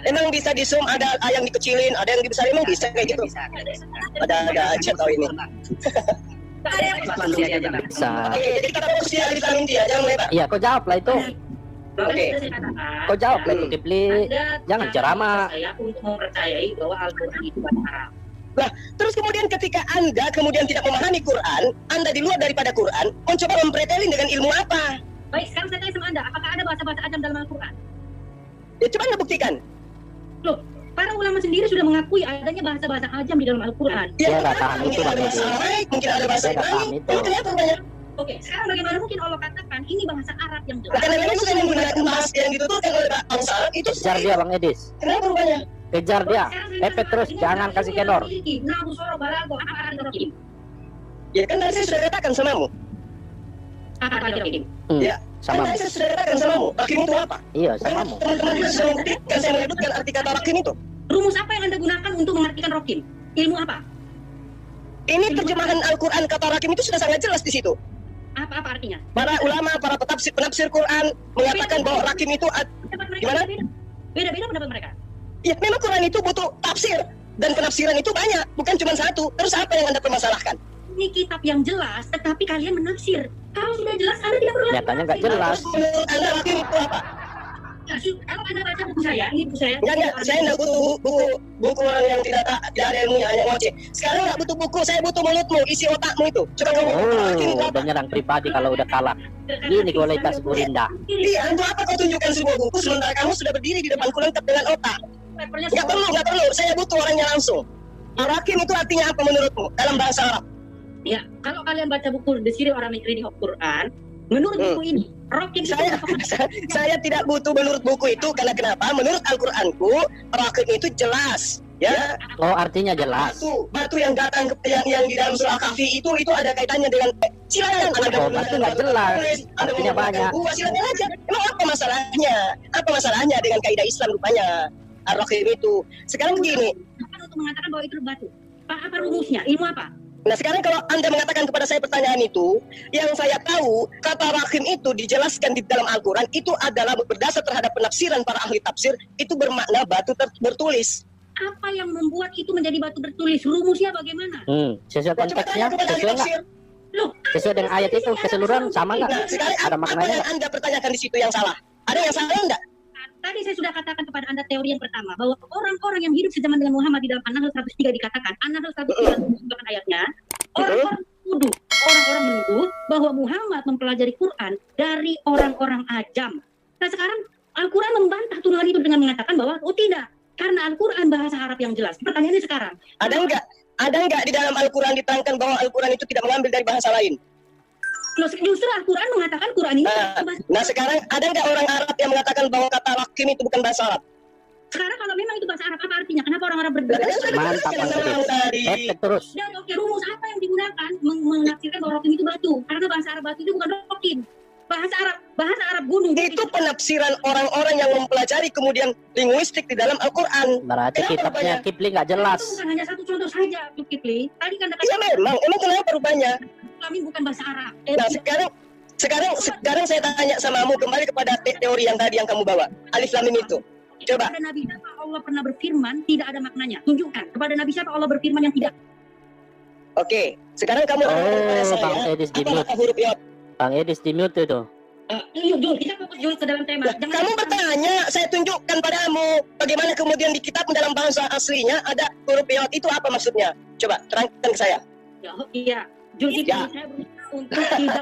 Emang bisa di zoom, ada yang dikecilin, ada yang dibesarin, emang bisa kayak gitu? Ada aja tau ini. Bisa. Oke, jadi kita fokus di alif lam mim dia, jangan lebar. Iya, kau jawab lah itu. Oke. Kau jawab lah itu, Kipli. Jangan ceramah. Saya untuk mempercayai bahwa Al-Quran itu bahasa Arab. Nah, terus kemudian ketika Anda kemudian tidak memahami Quran, Anda di luar daripada Quran, mencoba mempretelin dengan ilmu apa? Baik, sekarang saya tanya sama Anda, apakah ada bahasa-bahasa ajam dalam Al-Quran? Ya coba Anda buktikan. Loh, para ulama sendiri sudah mengakui adanya bahasa-bahasa ajam di dalam Al-Quran. Dia nggak paham itu, mungkin ada bahasa Arab, mungkin ada bahasa Dia nggak paham Ibrani. itu. Kenapa banyak? Oke, sekarang bagaimana mungkin Allah katakan ini bahasa Arab yang jelas? Karena memang sudah menggunakan bahasa yang dituturkan oleh bangsa Arab itu. Kejar dia, Bang Edis. Kenapa rupanya? Kejar dia. Epet terus, jangan kasih kendor. Ya kan tadi saya sudah katakan samamu. Apa Rokim? Ya, kan Sama. tadi saya sudah katakan samamu. Rakim itu apa? Iya, samamu. Teman-teman juga sudah membuktikan saya menyebutkan arti kata rakim itu. Rumus apa yang Anda gunakan untuk mengartikan Rokim? Ilmu apa? Ini terjemahan Al-Quran kata rakim itu sudah sangat jelas di situ. Apa artinya? Para ulama, para penafsir Quran mengatakan bahwa rakim itu Pendapat mereka gimana? beda-beda pendapat mereka. Ya memang Quran itu butuh tafsir dan penafsiran itu banyak, bukan cuma satu. Terus apa yang Anda permasalahkan? Ini kitab yang jelas, tetapi kalian menafsir. Kalau sudah jelas, Anda tidak perlu. Nyatanya nggak jelas. Menurut Anda rakim itu apa? Kalau Anda baca buku saya, ini buku saya. Enggak, saya enggak butuh buku orang yang tidak ada ilmunya, hanya ngoceh. Sekarang enggak butuh buku, saya butuh mulutmu, isi otakmu itu. Coba kamu rakim itu Oh, apa? udah nyerang pribadi kalau udah kalah. Ini kualitas gurinda. Iya, untuk apa kau tunjukkan sebuah buku sementara kamu sudah berdiri di depanku lengkap dengan otak? Enggak perlu. Saya butuh orangnya langsung. Rakim itu artinya apa menurutmu dalam bahasa Arab? Ya, kalau kalian baca buku The Syrian Arabic Reading of Quran, menurut buku ini, Rokim Saya tidak butuh menurut buku itu karena kenapa? Menurut Al-Qur'anku, rakim itu jelas. Ya, Oh, artinya jelas. batu yang datang yang di dalam surah Kahfi itu ada kaitannya dengan silakan Anda Oh, berarti nggak jelas. Artinya banyak. Silakan aja. Emang apa masalahnya? Apa masalahnya dengan kaidah Islam rupanya? Ar-Rakim itu. Sekarang begini, untuk mengatakan bahwa itu batu. Apa rumusnya? Ilmu apa? Nah sekarang kalau Anda mengatakan kepada saya pertanyaan itu, yang saya tahu kata rahim itu dijelaskan di dalam Al-Quran itu adalah berdasar terhadap penafsiran para ahli tafsir, itu bermakna batu bertulis. Apa yang membuat itu menjadi batu bertulis? Rumusnya bagaimana? Sesuai konteksnya, Coba tanya kepada ahli sesuai nggak? tafsir. Loh, Sesuai dengan ayat itu keseluruhan sama nggak? Nah sekarang Ada apa maknanya yang nggak? Anda pertanyakan di situ yang salah? Ada yang salah enggak? tadi saya sudah katakan kepada Anda teori yang pertama, bahwa orang-orang yang hidup sejaman dengan Muhammad di dalam An-Nahl 103 dikatakan, An-Nahl 103 menyebutkan ayatnya, orang-orang menuduh bahwa Muhammad mempelajari Quran dari orang-orang ajam. Nah sekarang Al-Quran membantah tuduhan itu dengan mengatakan bahwa, oh tidak, karena Al-Quran bahasa Arab yang jelas. Pertanyaannya sekarang, Ada enggak di dalam Al-Quran diterangkan bahwa Al-Quran itu tidak mengambil dari bahasa lain? justru Al-Quran mengatakan Quran ini Nah sekarang ada enggak orang Arab yang mengatakan bahwa kata rakim itu bukan bahasa Arab? sekarang kalau memang itu bahasa Arab, apa artinya? Kenapa orang Arab berbeda? Mantap, terus. Dan oke, rumus apa yang digunakan menafsirkan bahwa rakim itu batu? Karena bahasa Arab batu itu bukan rakim. Bahasa Arab gunung. Itu penafsiran orang-orang yang mempelajari kemudian linguistik di dalam Al-Quran. Berarti kitabnya Kipli nggak jelas. Itu bukan hanya satu contoh saja, Kipli. Tadi kan Iya memang kenapa rupanya? kami bukan bahasa Arab. Nah sekarang saya tanya samamu kembali kepada teori yang tadi yang kamu bawa, Alif Lam Mim itu. Coba. Kepada Nabi siapa Allah pernah berfirman tidak ada maknanya? Tunjukkan. Kepada Nabi siapa Allah berfirman yang tidak? Oke, sekarang kamu kepada saya Bang Edis di apa mute. kata huruf yod? Bang Edis di mute itu. Jul, kita fokus Jul ke dalam tema. Kamu bertanya, saya tunjukkan padamu bagaimana kemudian di kitab dalam bahasa aslinya ada huruf yod itu apa maksudnya? Coba terangkan ke saya. Iya, Jul, Ya. saya berusaha untuk tidak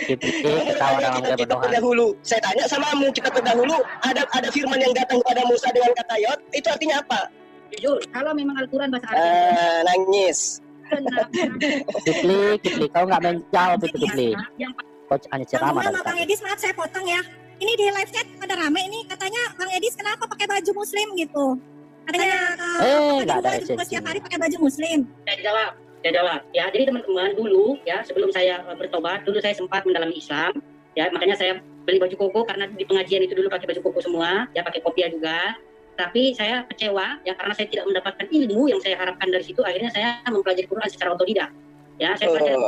Kipli ketawa dalam Kita kebodohan. terdahulu. Saya tanya samamu, kita terdahulu ada firman yang datang kepada Musa dengan kata yod, itu artinya apa? Jul, kalau memang Al-Quran bahasa Arab Nangis. Kipli, kau nggak menjawab itu Kipli. yang Coach hanya ceramah dari Bang tadi. Edis, maaf saya potong ya. Ini di live chat pada rame ini katanya Bang Edis kenapa pakai baju muslim gitu. Katanya nggak ada juga esensi. setiap hari pakai baju muslim. saya jawab ya. Jadi teman-teman dulu ya, sebelum saya bertobat dulu saya sempat mendalami Islam ya, makanya saya beli baju koko karena di pengajian itu dulu pakai baju koko semua ya, pakai kopiah juga. Tapi saya kecewa ya karena saya tidak mendapatkan ilmu yang saya harapkan dari situ. Akhirnya saya mempelajari Quran secara otodidak ya. Saya belajar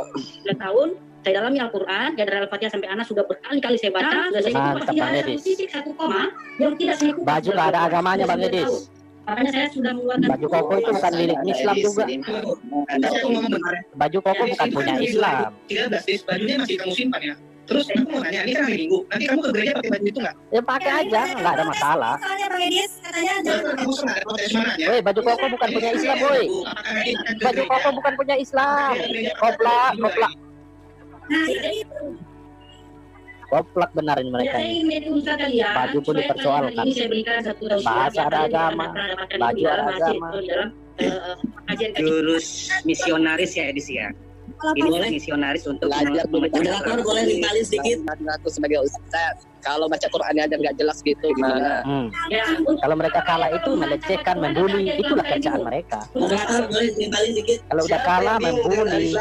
9 tahun, saya dalami Al-Quran ya, dari Al-Fatihah sampai Anas sudah berkali-kali saya baca. Sudah saya Mantap, tidak Bang ada Edis. satu titik, satu koma yang tidak saya kupas. Baju nggak ada agamanya Bang Edis. Makanya saya sudah mengeluarkan Baju koko itu bukan milik Islam juga. Aku ngomong kemarin. Baju koko bukan punya Islam. 13 dis, bajunya masih kamu simpan ya. Terus aku mau nanya, ini kan hari Minggu. Nanti kamu ke gereja pakai baju itu nggak? Ya pakai aja, nggak ada masalah. Soalnya Bang Edis katanya jangan Kamu senang ada protes mananya? Woi, baju koko bukan punya Islam, woi. Apakah nanti akan ke Baju gereja? koko bukan punya Islam. Koplak. nah ini Koplak benarin mereka saya ini. ingin berusaha kalian. Baju pun supaya dipersoalkan. kali ini saya berikan satu tausiah Bahasa yang ada kalian agama, pernah dapatkan baju di dalam ada hasil agama. di dalam kajian kajian. Jurus misionaris ya Edis ya. kalau Inilah misionaris untuk Belajar memecahkan boleh nimpalin sedikit. Aku sebagai ustaz, kalau baca Qurannya aja nggak jelas gitu gimana? Ya, untuk Kalau mereka kalah itu melecehkan, membuli, itulah kerjaan mereka. Boleh nimpalin sedikit. Kalau udah kalah membuli,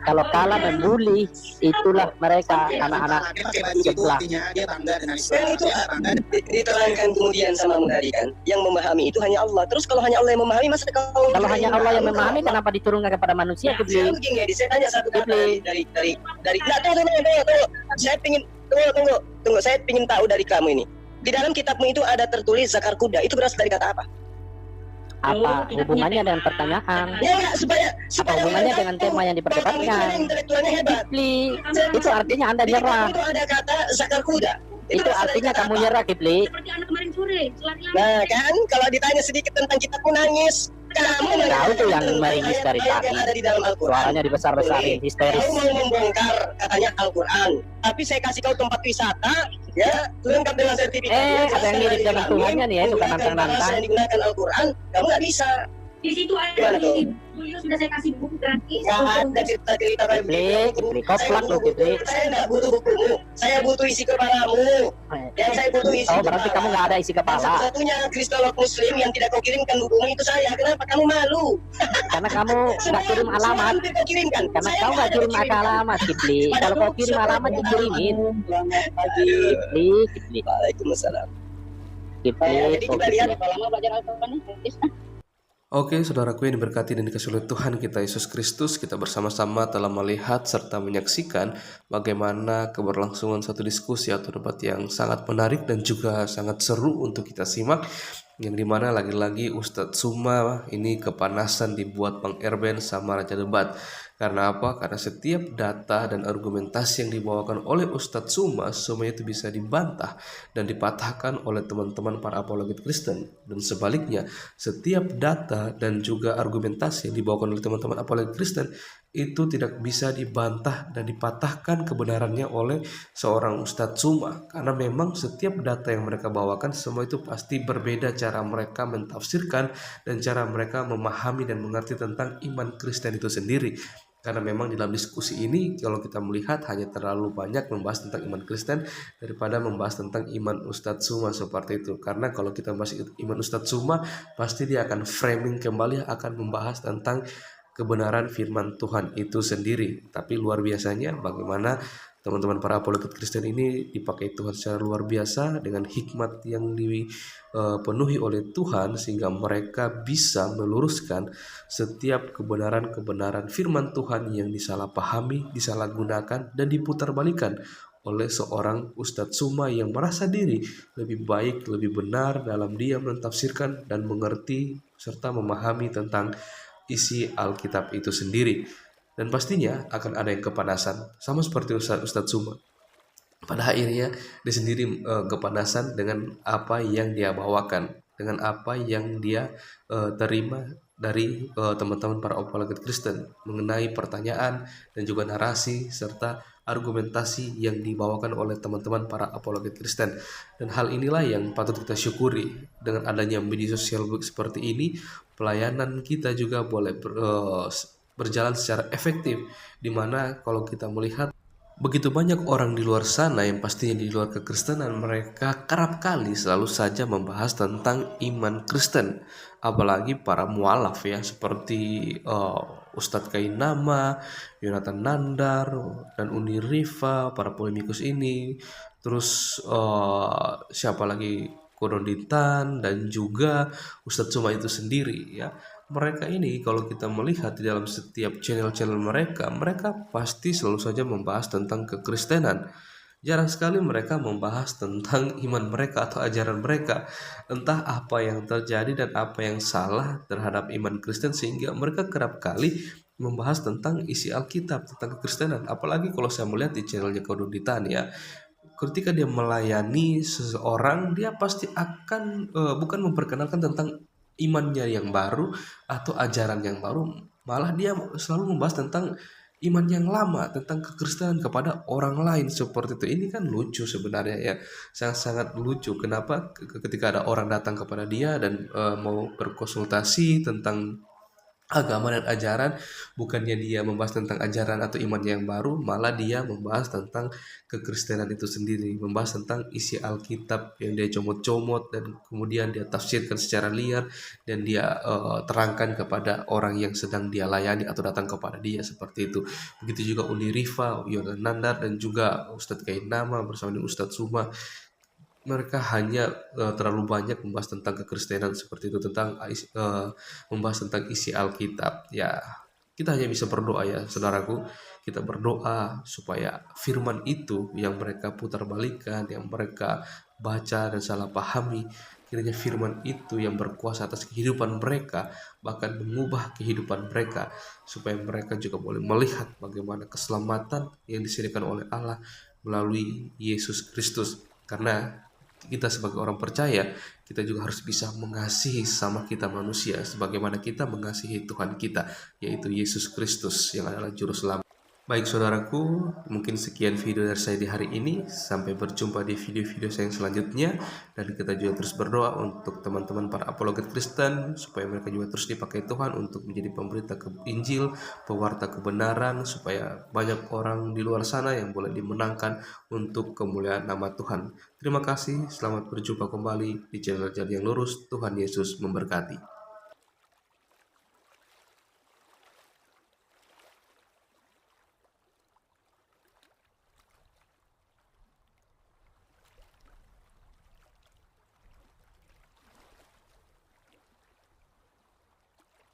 kalau kalah membuli, itulah mereka anak-anak Dia pakai baju itu sebelah. artinya dia bangga dengan Islam. Kan itu Dia bangga diterangkan kemudian sama tadi kan, yang memahami itu hanya Allah. Terus kalau hanya Allah yang memahami, masa kau? Kalau hanya Allah yang memahami, kenapa diturunkan kepada manusia? Sekarang Kibli? begini, saya tanya satu kata dari nggak, tunggu. Saya pingin tunggu. Saya pingin tahu dari kamu ini. Di dalam kitabmu itu ada tertulis zakar kuda. Itu berasal dari kata apa? Apa hubungannya dengan pertanyaan? Ya enggak, supaya Apa hubungannya dengan tema yang Kamu itu kan diperdebatkan? intelektualnya hebat. Kibli, itu artinya Anda Di nyerah. kitabmu itu ada kata zakar kuda. Itu berasal dari artinya kata kamu apa? nyerah, Kibli. seperti anak kemarin sore, lari-lari. Nah kan, kalau ditanya sedikit tentang kitabmu nangis. Kamu Tahu tuh yang tentang meringis dari ayat-ayat yang tadi. ada di dalam Al-Quran. Suaranya dibesar-besarin, histeris. Kau mau membongkar katanya Al-Quran, tapi saya kasih kau tempat wisata, ya lengkap dengan sertifikat. Ada yang mirip dengan Tuhannya nih ya, bukan Bahasa nantang-nantang. yang digunakan Al-Quran, kamu nggak bisa. Di situ Gimana ada tuh? beliau sudah saya kasih buku gratis. Nggak ada cerita-cerita kayak Kibli, koplak lo, Kibli. Saya nggak butuh bukumu, saya butuh isi kepalamu. Yang saya butuh isi Oh, berarti kamu nggak ada isi Dan kepala. satu-satunya kristolog muslim yang tidak kau kirimkan bukumu itu saya. Kenapa kamu malu? Karena kamu nggak kirim alamat. Semua kau kirimkan. Karena Saya kau nggak ada kirim kirimkan. alamat, Kibli. Kalau kau kirim alamat, dikirimin. Selamat pagi. Kibli. Waalaikumsalam. Kipli, Jadi kita lihat berapa lama belajar Al-Quran ini? Oke, saudaraku yang diberkati dan dikasihi oleh Tuhan kita Yesus Kristus, kita bersama-sama telah melihat serta menyaksikan bagaimana keberlangsungan satu diskusi atau debat yang sangat menarik dan juga sangat seru untuk kita simak, yang dimana lagi-lagi Ustadz Suma ini kepanasan dibuat Bang Erben sama Raja Debat. Karena apa? Karena setiap data dan argumentasi yang dibawakan oleh Ustadz Suma semuanya itu bisa dibantah dan dipatahkan oleh teman-teman para apologet Kristen. Dan sebaliknya, setiap data dan juga argumentasi yang dibawakan oleh teman-teman apologet Kristen itu tidak bisa dibantah dan dipatahkan kebenarannya oleh seorang Ustadz Suma. Karena memang setiap data yang mereka bawakan semua itu pasti berbeda cara mereka mentafsirkan dan cara mereka memahami dan mengerti tentang iman Kristen itu sendiri. Karena memang dalam diskusi ini kalau kita melihat hanya terlalu banyak membahas tentang iman Kristen daripada membahas tentang iman Ustadz Suma seperti itu. Karena kalau kita membahas iman Ustadz Suma, pasti dia akan framing kembali, akan membahas tentang kebenaran firman Tuhan itu sendiri. Tapi luar biasanya bagaimana teman-teman para apologet Kristen ini dipakai Tuhan secara luar biasa dengan hikmat yang dipenuhi oleh Tuhan, sehingga mereka bisa meluruskan setiap kebenaran-kebenaran firman Tuhan yang disalahpahami, disalahgunakan, dan diputarbalikan oleh seorang Ustadz Suma yang merasa diri lebih baik, lebih benar dalam dia mentafsirkan dan mengerti serta memahami tentang isi Alkitab itu sendiri. Dan pastinya akan ada yang kepanasan, sama seperti Ustadz Suma. Pada akhirnya dia sendiri kepanasan dengan apa yang dia bawakan, dengan apa yang dia terima dari teman-teman para apologet Kristen mengenai pertanyaan dan juga narasi serta argumentasi yang dibawakan oleh teman-teman para apologet Kristen. Dan hal inilah yang patut kita syukuri. Dengan adanya media sosial seperti ini, pelayanan kita juga boleh berjalan secara efektif, dimana kalau kita melihat begitu banyak orang di luar sana yang pastinya di luar kekristenan, mereka kerap kali selalu saja membahas tentang iman Kristen, apalagi para mualaf ya, seperti Ustadz Kainama, Yonatan Nandar, dan Uni Rifa, para polemikus ini, terus siapa lagi, Kodonditan, dan juga Ustadz Suma itu sendiri ya. Mereka ini kalau kita melihat di dalam setiap channel-channel mereka pasti selalu saja membahas tentang kekristenan. Jarang sekali mereka membahas tentang iman mereka atau ajaran mereka. Entah apa yang terjadi dan apa yang salah terhadap iman Kristen, sehingga mereka kerap kali membahas tentang isi Alkitab, tentang kekristenan. Apalagi kalau saya melihat di channelnya Kodonditan ya, ketika dia melayani seseorang, dia pasti akan bukan memperkenalkan tentang imannya yang baru atau ajaran yang baru, malah dia selalu membahas tentang iman yang lama, tentang kekristenan kepada orang lain seperti itu. Ini kan lucu sebenarnya ya, sangat-sangat lucu. Kenapa ketika ada orang datang kepada dia dan mau berkonsultasi tentang agama dan ajaran, bukannya dia membahas tentang ajaran atau iman yang baru, malah dia membahas tentang kekristenan itu sendiri, membahas tentang isi Alkitab yang dia comot-comot dan kemudian dia tafsirkan secara liar dan dia terangkan kepada orang yang sedang dia layani atau datang kepada dia seperti itu. Begitu juga Uni Rifa, Yonatan Nandar, dan juga Ustadz Kainama bersama dengan Ustadz Suma. Mereka hanya terlalu banyak membahas tentang kekristenan seperti itu, tentang membahas tentang isi Alkitab. Ya, kita hanya bisa berdoa ya saudaraku. Kita berdoa supaya firman itu yang mereka putarbalikan, yang mereka baca dan salah pahami, kiranya firman itu yang berkuasa atas kehidupan mereka, bahkan mengubah kehidupan mereka, supaya mereka juga boleh melihat bagaimana keselamatan yang disediakan oleh Allah melalui Yesus Kristus. Karena kita sebagai orang percaya, kita juga harus bisa mengasihi sama kita manusia sebagaimana kita mengasihi Tuhan kita, yaitu Yesus Kristus yang adalah juru selamat. Baik saudaraku, mungkin sekian video dari saya di hari ini. Sampai berjumpa di video-video saya yang selanjutnya. Dan kita juga terus berdoa untuk teman-teman para apologet Kristen, supaya mereka juga terus dipakai Tuhan untuk menjadi pemberita Injil, pewarta kebenaran, supaya banyak orang di luar sana yang boleh dimenangkan untuk kemuliaan nama Tuhan. Terima kasih, selamat berjumpa kembali di channel Jalan yang Lurus. Tuhan Yesus memberkati.